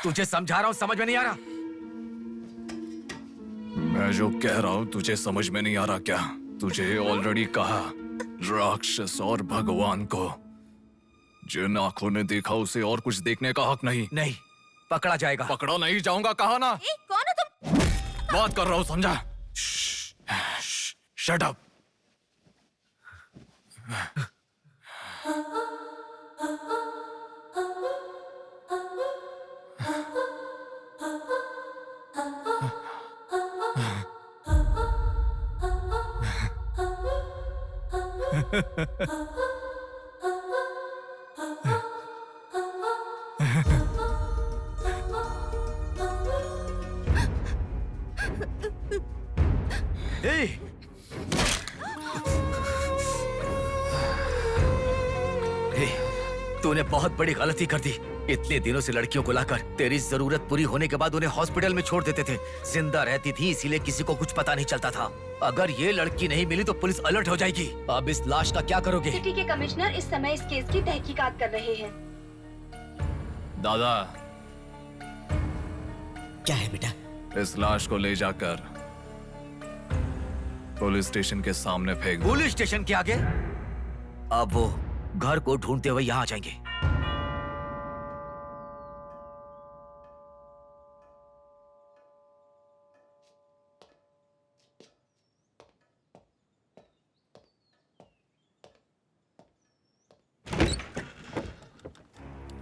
तुझे समझा रहा हूं, समझ में नहीं आ रहा? मैं जो कह रहा हूं तुझे समझ में नहीं आ रहा क्या? तुझे ऑलरेडी कहा, राक्षस और भगवान को जिन आंखों ने देखा उसे और कुछ देखने का हक नहीं। नहीं, पकड़ा जाएगा। पकड़ा नहीं जाऊंगा, कहा ना। कौन है तुम? बात कर रहा हूं, समझा? Shut up. तूने बहुत बड़ी गलती कर दी। इतने दिनों से लड़कियों को लाकर तेरी जरूरत पूरी होने के बाद उन्हें हॉस्पिटल में छोड़ देते थे। जिंदा रहती थी इसीलिए किसी को कुछ पता नहीं चलता था। अगर ये लड़की नहीं मिली तो पुलिस अलर्ट हो जाएगी। अब इस लाश का क्या करोगे? सिटी के कमिश्नर इस समय इस केस की तहकीकात कर रहे हैं। दादा, क्या है बेटा? इस लाश को ले जाकर पुलिस स्टेशन के सामने फेंक दो। पुलिस स्टेशन के आगे? अब वो घर को ढूंढते हुए यहाँ आ जाएंगे।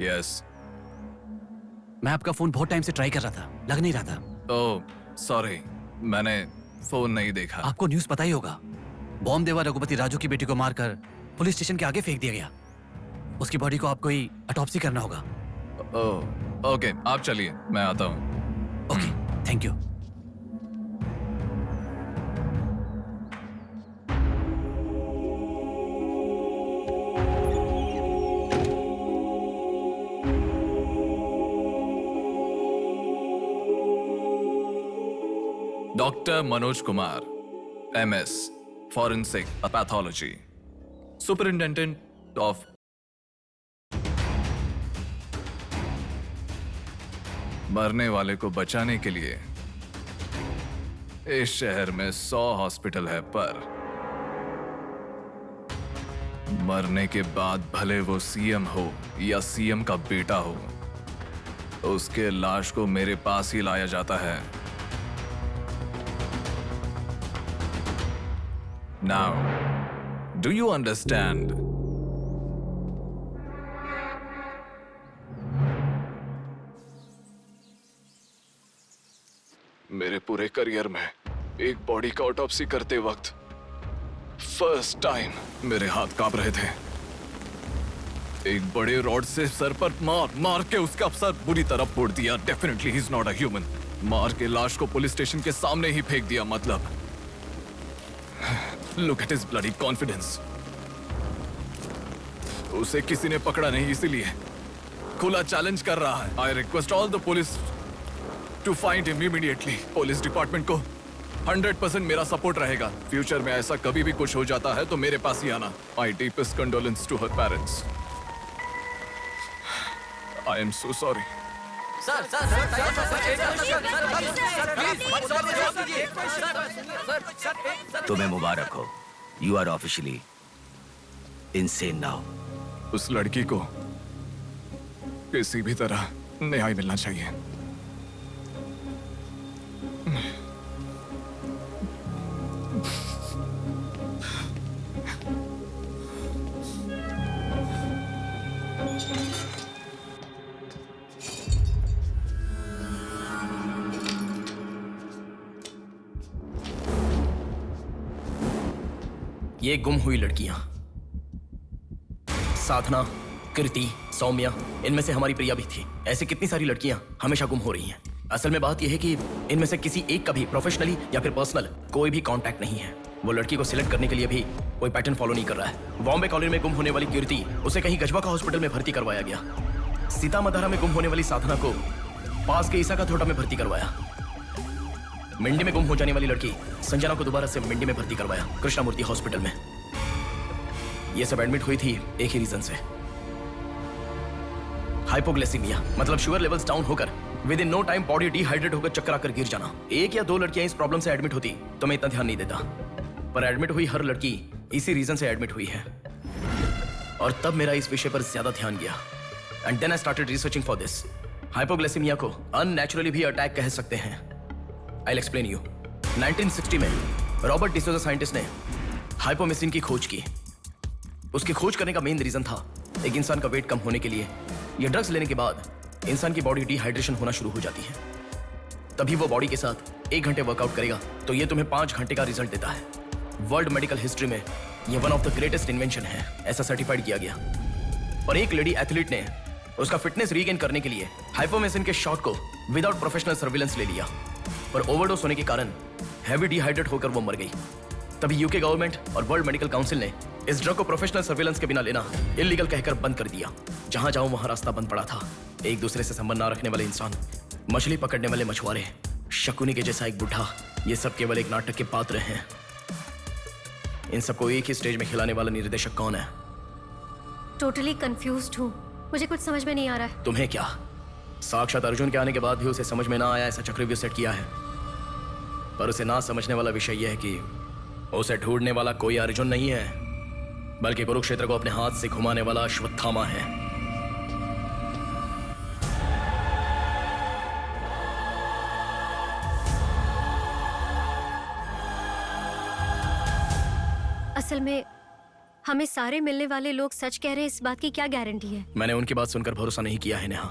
यस। मैं आपका फोन बहुत टाइम से ट्राई कर रहा था, लग नहीं रहा था। ओह सॉरी, मैंने फोन नहीं देखा। आपको न्यूज़ पता ही होगा, बॉम्ब देवा रघुपति राजू की बेटी को मारकर पुलिस स्टेशन के आगे फेंक दिया गया। उसकी बॉडी को आपको ही ऑटोप्सी करना होगा। ओके, आप चलिए, मैं आता हूँ। Okay, thank you. Doctor Manoj Kumar, MS, Forensic Pathology, Superintendent of मरने वाले को बचाने के लिए इस शहर में 100 हॉस्पिटल है, पर मरने के बाद भले वो सीएम हो या सीएम का बेटा हो, उसके लाश को मेरे पास ही लाया जाता है। Now, do you understand? मेरे पूरे करियर में एक बॉडी का ऑटोप्सी करते वक्त फर्स्ट टाइम मेरे हाथ कांप रहे थे। एक बड़े रॉड से सर पर मार के उसका सर बुरी तरह फोड़ दिया। Definitely he is not a human. मार के लाश को पुलिस स्टेशन के सामने ही फेंक दिया। मतलब look at his bloody confidence. उसे किसी ने पकड़ा नहीं, इसीलिए खुला चैलेंज कर रहा है। I request all the police to find him immediately. Police department को 100% मेरा सपोर्ट रहेगा। फ्यूचर में ऐसा कभी भी कुछ हो जाता है तो मेरे पास ही आना। My deepest condolence to her parents. I am so sorry. तुम्हें मुबारक हो, you are officially insane now. उस लड़की को किसी भी तरह न्याय मिलना चाहिए। ये गुम हुई लड़कियां साधना, कृति, सौम्या, इनमें से हमारी प्रिया भी थी। ऐसी कितनी सारी लड़कियां हमेशा गुम हो रही हैं। असल में बात यह है कि इनमें से किसी एक का भी प्रोफेशनली या फिर पर्सनल कोई भी कांटेक्ट नहीं है। वो लड़की को सिलेक्ट करने के लिए भी कोई पैटर्न फॉलो नहीं कर रहा है। बॉम्बे कॉलोनी में गुम होने वाली कीर्ति, उसे कहीं गजवा का हॉस्पिटल में भर्ती करवाया गया। सीतामढ़ी में गुम होने वाली साधना को पास के ईसा का थोड़ा में भर्ती करवाया। मंडी में गुम हो जाने वाली लड़की संजना को दोबारा से मंडी में भर्ती करवाया, कृष्णामूर्ति हॉस्पिटल में। ये सब एडमिट हुई थी एक ही रीजन से, हाइपोग्लाइसीमिया, मतलब शुगर लेवल्स डाउन होकर within no time body dehydrate होकर चक्कर आकर गिर जाना। एक या दो लड़कियां इस प्रॉब्लम से एडमिट होती तो मैं इतना ध्यान नहीं देता, पर एडमिट हुई हर लड़की इसी रीजन से एडमिट हुई है। और तब मेरा इस विषय पर ज्यादा ध्यान गया and then I started researching for this. Hypoglycaemia को अननेचुरली भी अटैक कह सकते हैं। I'll explain you. 1960 में रॉबर्ट डिसोजा साइंटिस्ट ने हाइपोमेसिन की खोज की। उसकी खोज करने का मेन रीजन था एक इंसान का वेट कम होने के लिए ये ड्रग्स लेने के बाद इंसान की बॉडी डिहाइड्रेशन होना शुरू हो जाती है। तभी वो बॉडी के साथ 1 घंटे वर्कआउट करेगा तो ये तुम्हें 5 घंटे का रिजल्ट देता है। वर्ल्ड मेडिकल हिस्ट्री में ये one of the greatest invention है, ऐसा सर्टिफाइड किया गया। पर एक लेडी एथलीट ने उसका फिटनेस रीगेन करने के लिए हाइपोमेसिन के शॉट को विदाउट प्रोफेशनल सर्विलेंस ले लिया, पर ओवरडोज होने के कारण हैवी डिहाइड्रेट होकर वो मर गई। तभी यूके गवर्नमेंट और वर्ल्ड मेडिकल काउंसिल ने इस ड्रग को प्रोफेशनल सर्विलेंस के बिना लेना इलीगल कहकर बंद कर दिया। जहां जाऊं वहां रास्ता बंद पड़ा था। एक दूसरे से संबंध ना रखने वाले इंसान, मछली पकड़ने वाले मछुआरे, शकुनी के जैसा एक बुढ़ा, ये सब केवल एक नाटक के पात्र हैं। इन सबको एक ही स्टेज में खिलाने वाला निर्देशक कौन है? टोटली कंफ्यूज्ड हूँ, मुझे कुछ समझ में नहीं आ रहा है। तुम्हें क्या? साक्षात अर्जुन के आने के बाद भी उसे समझ में ना आया ऐसा चक्रव्यूह सेट किया है। पर उसे ना समझने वाला विषय यह है कि उसे ढूंढने वाला कोई अर्जुन नहीं है, बल्कि कुरुक्षेत्र को अपने हाथ से घुमाने वाला अश्वत्थामा है। असल में हमें सारे मिलने वाले लोग सच कह रहे हैं, इस बात की क्या गारंटी है? मैंने उनकी बात सुनकर भरोसा नहीं किया है नेहा।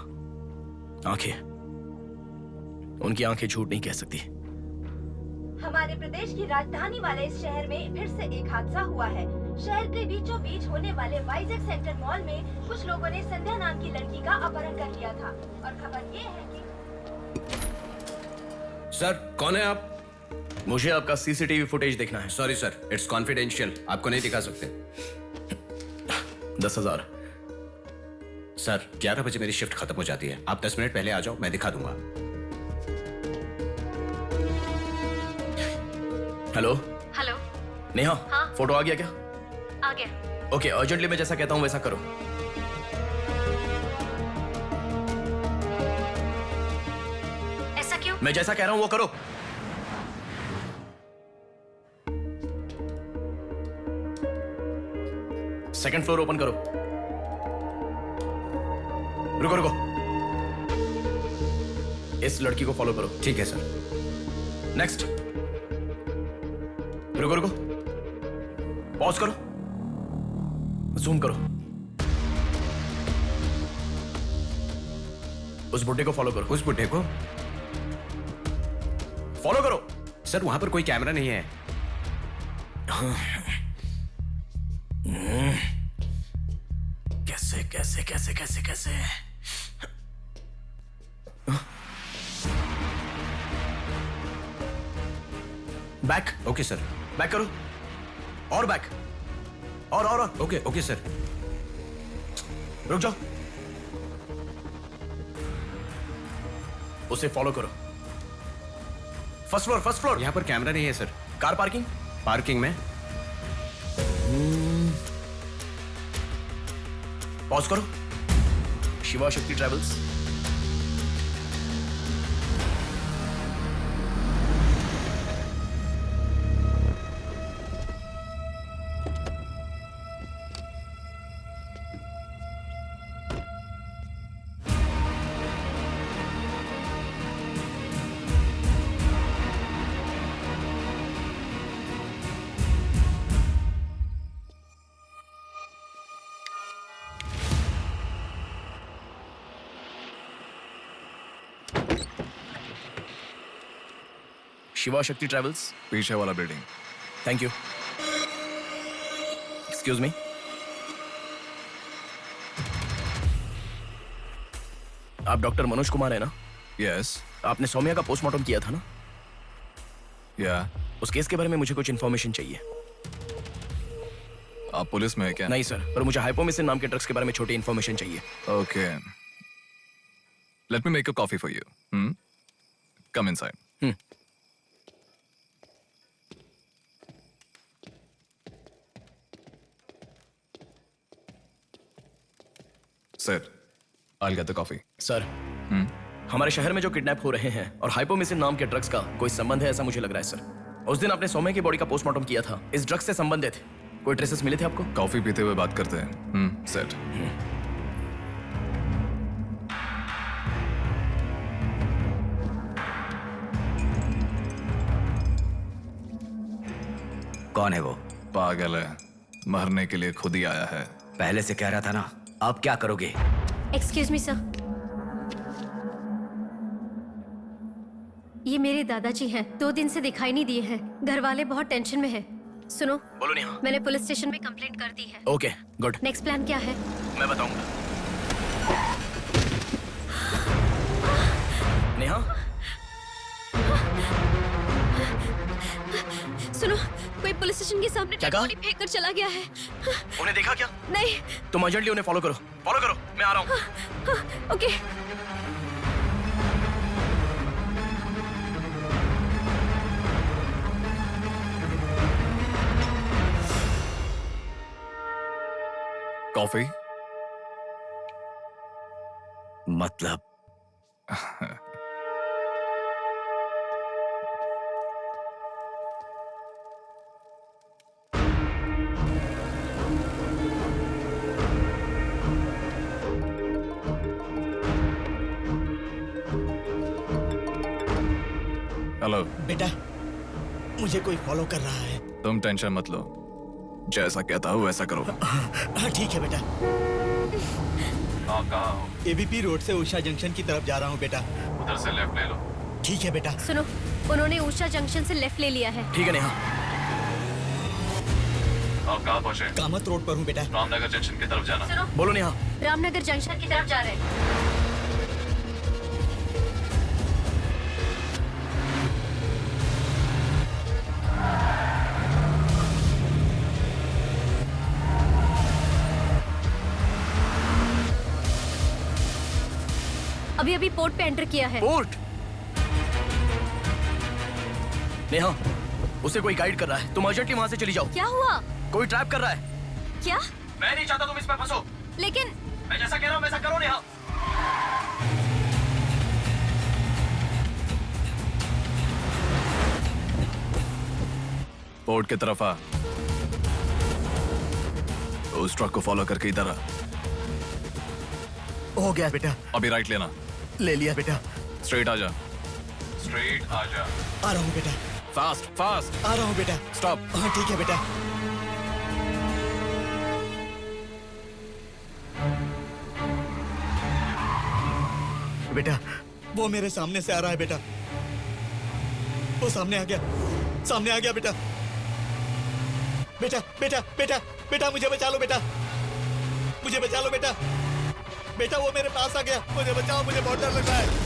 आंखें, उनकी आंखें झूठ नहीं कह सकती। हमारे प्रदेश की राजधानी वाले इस शहर में फिर से एक हादसा हुआ है। शहर के बीचों बीच होने वाले वाइजैक सेंटर मॉल में कुछ लोगों ने संध्या नाम की लड़की का अपहरण कर लिया था और खबर ये है कि सर, कौन है आप? मुझे आपका सीसीटीवी फुटेज देखना है। सॉरी सर, इट्स कॉन्फिडेंशियल, आपको नहीं दिखा सकते। 10,000। सर 11 बजे मेरी शिफ्ट खत्म हो जाती है, आप 10 मिनट पहले आ जाओ, मैं दिखा दूंगा। Hello hello. नेहा, हाँ? फोटो आ गया क्या? आ गया। ओके, अर्जेंटली मैं जैसा कहता हूँ वैसा करो। ऐसा क्यों? मैं जैसा कह रहा हूँ वो करो। सेकंड फ्लोर ओपन करो। रुको रुको, इस लड़की को फॉलो करो। ठीक है सर। नेक्स्ट। रुको रुको, पॉज करो, जूम करो। उस बुड्ढे को फॉलो करो। उस बुड्ढे को फॉलो करो। सर वहां पर कोई कैमरा नहीं है। कैसे कैसे कैसे कैसे कैसे? बैक। Okay sir. बैक करो, और बैक, और ओके ओके सर। रुक जाओ, उसे फॉलो करो। First floor, first floor. यहाँ पर कैमरा नहीं है सर। Car parking. पार्किंग में। पॉज करो। शिवा शक्ति ट्रैवल्स। शिवा शक्ति ट्रैवल्स। पीछे वाला building. Thank you. Excuse me. आप डॉक्टर मनोज कुमार है ना? यस। आपने सौम्या का पोस्टमार्टम किया था ना? या। उस केस के बारे में मुझे कुछ इन्फॉर्मेशन चाहिए। आप पुलिस में है क्या? नहीं सर, पर मुझे हाइपोमिसिन नाम के ड्रग्स के बारे में छोटी इन्फॉर्मेशन चाहिए। Okay, let me make a coffee for you. Come inside. Sir, I'll get the coffee. Sir, हमारे शहर में जो किडनैप हो रहे हैं और हाइपोमिसिन नाम के ड्रग्स का कोई संबंध है ऐसा मुझे लग रहा है सर। उस दिन आपने सौम्या की बॉडी का पोस्टमार्टम किया था, इस ड्रग्स से संबंधित कोई ट्रेसेस मिले थे आपको? कॉफी पीते हुए बात करते हैं। सेट। कौन है वो? पागल है, मरने के लिए खुद ही आया है। पहले से कह रहा था ना। आप क्या करोगे? एक्सक्यूज मी सर, ये मेरे दादाजी हैं। 2 दिन से दिखाई नहीं दिए हैं। घर वाले बहुत टेंशन में हैं। सुनो। बोलो नेहा। मैंने पुलिस स्टेशन में कंप्लेंट कर दी है। Okay, good. नेक्स्ट प्लान क्या है? मैं बताऊंगा। नेहा, सुनो, कोई पुलिस स्टेशन के सामने डेड बॉडी फेंक कर चला गया है। उन्हें देखा क्या? नहीं। तुम अर्जेंटली उन्हें फॉलो करो। फॉलो करो, मैं आ रहा हूँ। ओके। कॉफी? मतलब हेलो बेटा, मुझे कोई फॉलो कर रहा है। तुम टेंशन मत लो, जैसा कहता हूँ वैसा करो। हाँ ठीक है बेटा। कहाँ हो? एबीपी रोड से उषा जंक्शन की तरफ जा रहा हूँ बेटा। उधर से लेफ्ट ले लो। ठीक है बेटा। सुनो, उन्होंने उषा जंक्शन से लेफ्ट ले लिया है। ठीक है नेहा। आप कहाँ पहुँचे? कामत रोड पर हूँ बेटा। रामनगर जंक्शन की तरफ जाना। बोलो नेहा। रामनगर जंक्शन की तरफ जा रहे हैं। अभी अभी पोर्ट पे एंटर किया है। पोर्ट? नेहा, उसे कोई गाइड कर रहा है, तुम अर्जेंटली वहां से चली जाओ। क्या हुआ? कोई ट्रैप कर रहा है। क्या? मैं नहीं चाहता तुम इस पर फंसो। लेकिन मैं जैसा कह रहा हूँ वैसा करो नेहा। पोर्ट की तरफ आ। उस ट्रक को फॉलो करके इधर आ। हो गया बेटा। अभी राइट लेना। ले लिया बेटा। स्ट्रेट आ जा। स्ट्रेट आ जा। आ रहा हूँ बेटा। Fast fast. आ रहा हूँ बेटा। स्टॉप। हाँ ठीक है बेटा। बेटा वो मेरे सामने से आ रहा है बेटा। वो सामने आ गया। सामने आ गया बेटा। बेटा बेटा बेटा बेटा मुझे बचा लो बेटा। मुझे बचा लो बेटा। बेटा वो मेरे पास आ गया। मुझे बचाओ, मुझे बहुत डर लग रहा है।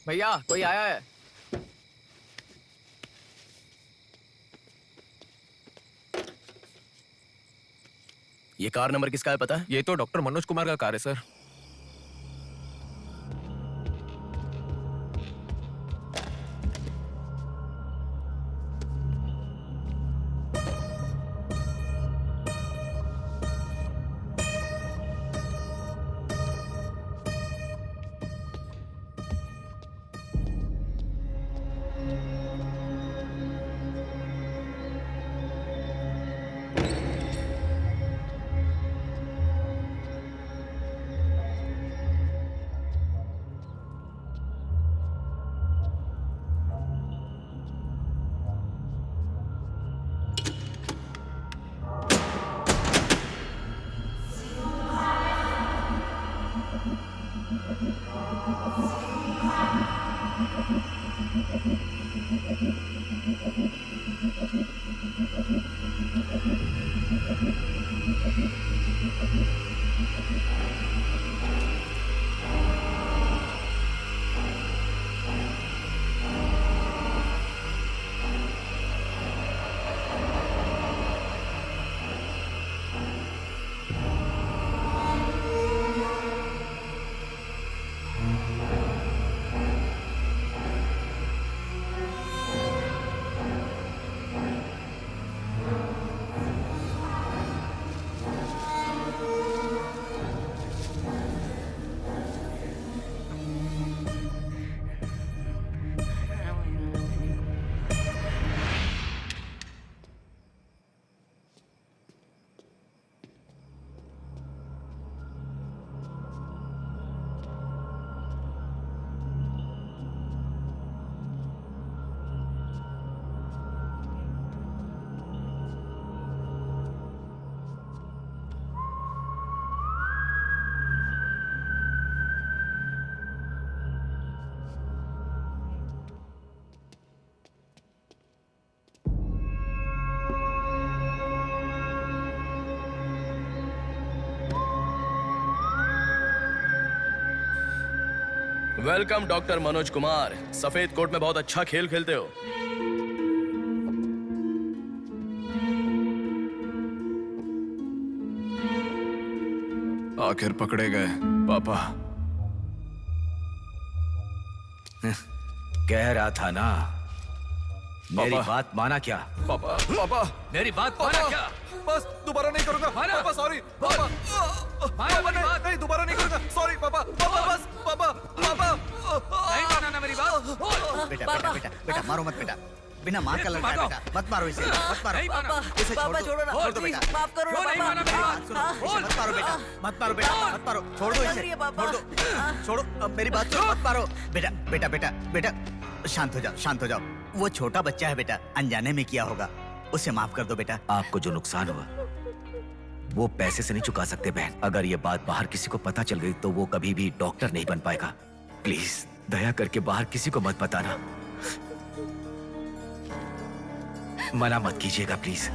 भैया कोई आया है। ये कार नंबर किसका है पता है? ये तो डॉक्टर मनोज कुमार का कार है sir. Welcome doctor Manoj Kumar. सफेद कोट में बहुत अच्छा खेल खेलते हो। आखिर पकड़े गए पापा। कह रहा था ना, मेरी बात माना क्या? पापा पापा मेरी बात माना क्या? बस दोबारा नहीं करूंगा पापा, सॉरी पापा। पापा नहीं दोबारा नहीं करूंगा, सॉरी पापा। पापा बस पापा पापा नहीं माना ना मेरी बात। बेटा बेटा बेटा बेटा मारो मत बेटा, बिना माँ का लड़का है बेटा, मत मारो इसे, मत मारो। इसे छोड़ दो, छोड़ दो बेटा, माफ करो ना पापा। मत मारो बेटा, मत मारो बेटा, मत मारो, छोड़ दो इसे, छोड़ दो, छोड़ो, अब मेरी बात सुनो, मत मारो। बेटा बेटा बेटा बेटा शांत हो जाओ, शांत हो जाओ। वो छोटा बच्चा है बेटा, अनजाने में किया होगा, उसे माफ कर दो बेटा। आपको जो नुकसान हुआ वो पैसे से नहीं चुका सकते बहन। अगर ये बात बाहर किसी को पता चल गई तो वो कभी भी डॉक्टर नहीं बन पाएगा। प्लीज दया करके बाहर किसी को मत बताना, मना मत कीजिएगा प्लीज।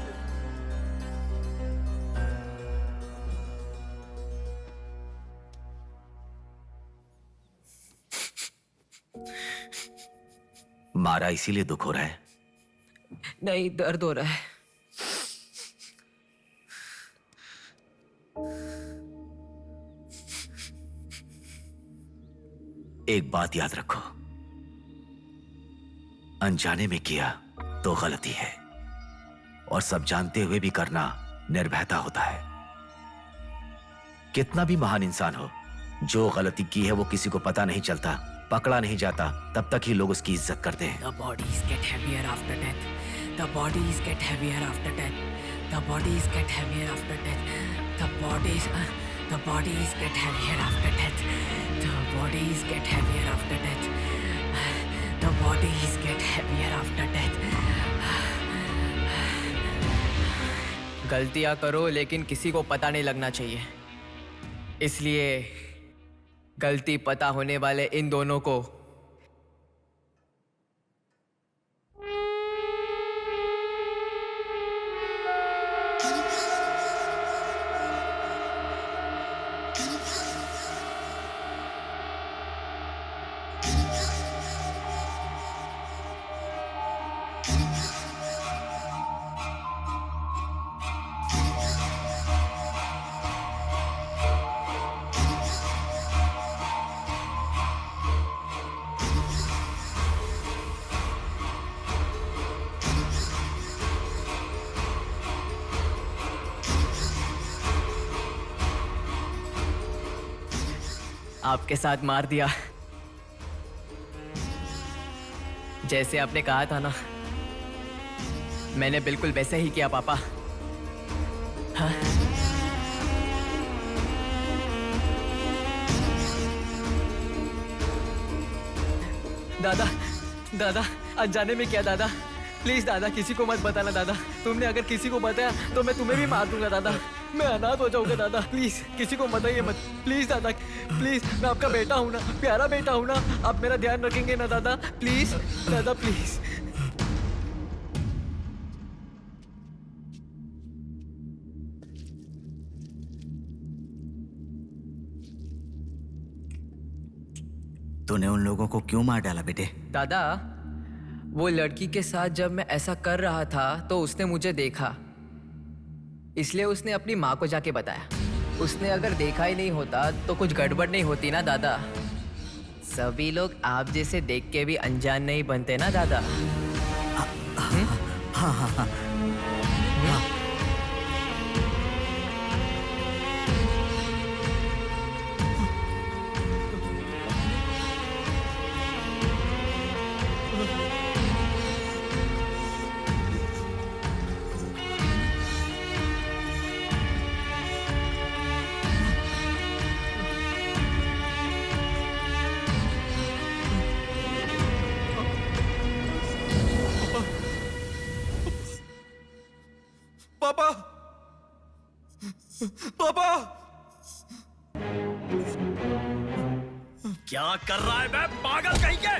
मारा इसीलिए दुख हो रहा है? नहीं, दर्द हो रहा है। एक बात याद रखो, अनजाने में किया तो गलती है, और सब जानते हुए भी करना निर्भयता होता है। कितना भी महान इंसान हो, जो गलती की है वो किसी को पता नहीं चलता, पकड़ा नहीं जाता, तब तक ही लोग उसकी इज्जत करते हैं। The bodies get heavier after death. The bodies get heavier after death. The bodies get heavier after death. The bodies get heavier after death. The bodies get heavier after death. The bodies get heavier after death. गलतियां करो लेकिन किसी को पता नहीं लगना चाहिए, इसलिए गलती पता होने वाले इन दोनों को आपके साथ मार दिया, जैसे आपने कहा था ना, मैंने बिल्कुल वैसे ही किया पापा। हाँ? दादा दादा अनजाने में किया दादा, प्लीज दादा किसी को मत बताना दादा। तुमने अगर किसी को बताया तो मैं तुम्हें भी मार दूंगा दादा, मैं अनाथ हो जाऊंगा दादा। प्लीज किसी को बताइए मत, प्लीज दादा, प्लीज। मैं आपका बेटा हूं ना, प्यारा बेटा हूं ना, आप मेरा ध्यान रखेंगे ना दादा? प्लीज दादा प्लीज। तूने उन लोगों को क्यों मार डाला बेटे? दादा वो लड़की के साथ जब मैं ऐसा कर रहा था तो उसने मुझे देखा, इसलिए उसने अपनी माँ को जाके बताया। उसने अगर देखा ही नहीं होता तो कुछ गड़बड़ नहीं होती ना दादा। सभी लोग आप जैसे देख के भी अनजान नहीं बनते ना दादा। हाँ हाँ हाँ पापा पापा क्या कर रहा है बे पागल कहीं के?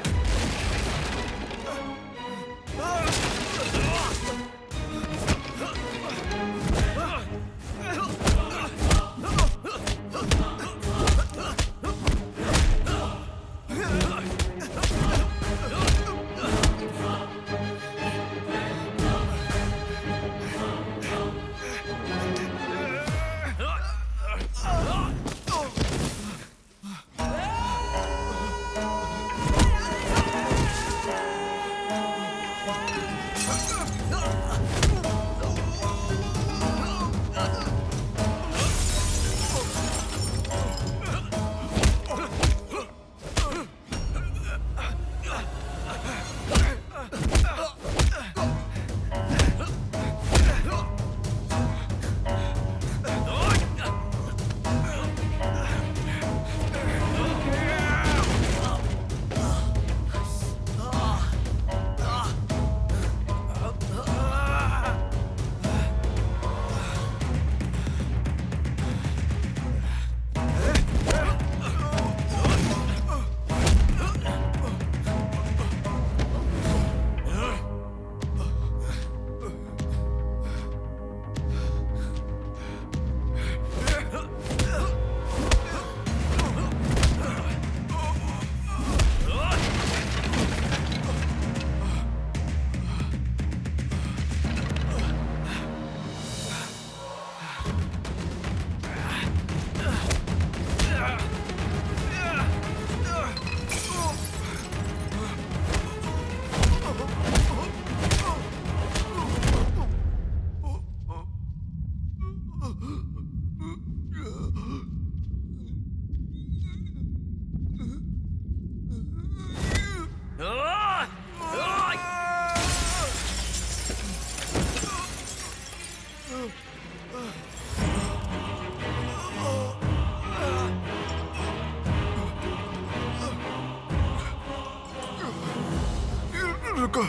रुको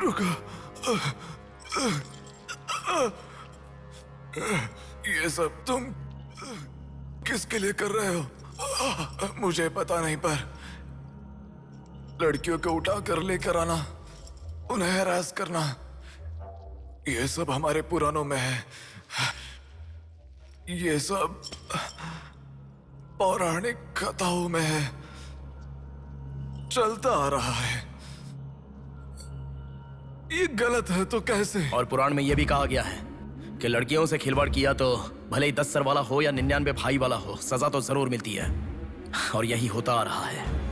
रुको। ये सब तुम किसके लिए कर रहे हो? मुझे पता नहीं, पर लड़कियों को उठा कर लेकर आना, उन्हें हैरास करना, ये सब हमारे पुराणों में है। ये सब पौराणिक कथाओं में है, चलता आ रहा है। ये गलत है तो कैसे? और पुराण में यह भी कहा गया है कि लड़कियों से खिलवाड़ किया तो भले ही 10 सर वाला हो या 99 भाई वाला हो, सजा तो जरूर मिलती है। और यही होता आ रहा है।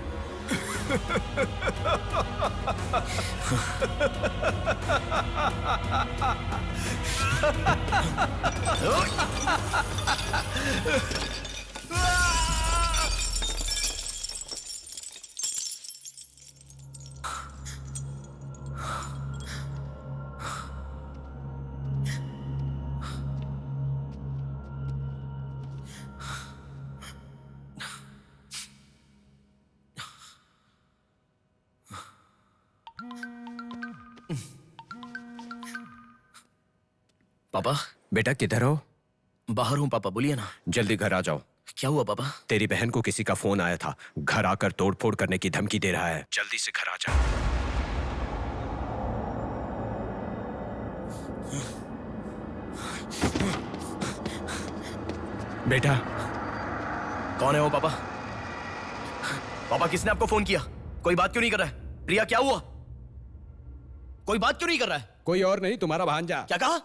पापा। बेटा किधर हो? बाहर हूँ पापा, बोलिए ना। जल्दी घर आ जाओ। क्या हुआ पापा? तेरी बहन को किसी का फोन आया था, घर आकर तोड़फोड़ करने की धमकी दे रहा है। जल्दी से घर आ जा। बेटा। कौन है वो पापा? पापा किसने आपको फोन किया? कोई बात क्यों नहीं कर रहा है? प्रिया क्या हुआ? कोई बात क्यों नहीं कर रहा है? कोई और नहीं, तुम्हारा भांजा। क्या कहा?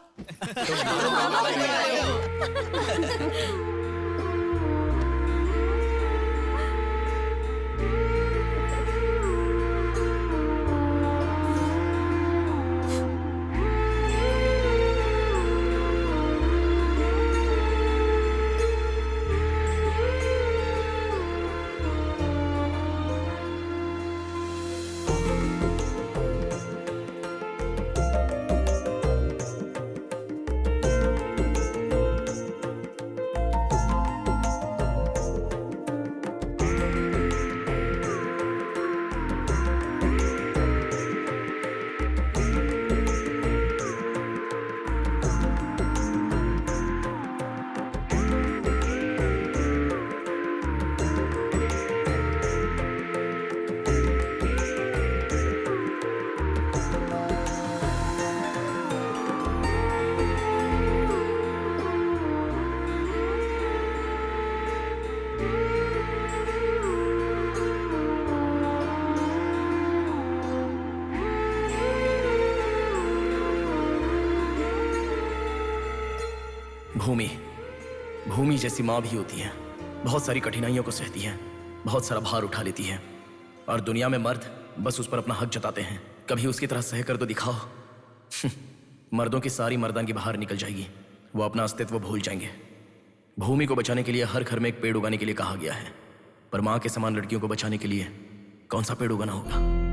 भूमि जैसी माँ भी होती है, बहुत सारी कठिनाइयों को सहती है, बहुत सारा भार उठा लेती है। और दुनिया में मर्द बस उस पर अपना हक जताते हैं। कभी उसकी तरह सह कर तो दिखाओ। मर्दों की सारी मर्दांगी बाहर निकल जाएगी, वो अपना अस्तित्व भूल जाएंगे। भूमि को बचाने के लिए हर घर में एक पेड़ उगाने के लिए कहा गया है, पर माँ के समान लड़कियों को बचाने के लिए कौन सा पेड़ उगाना होगा?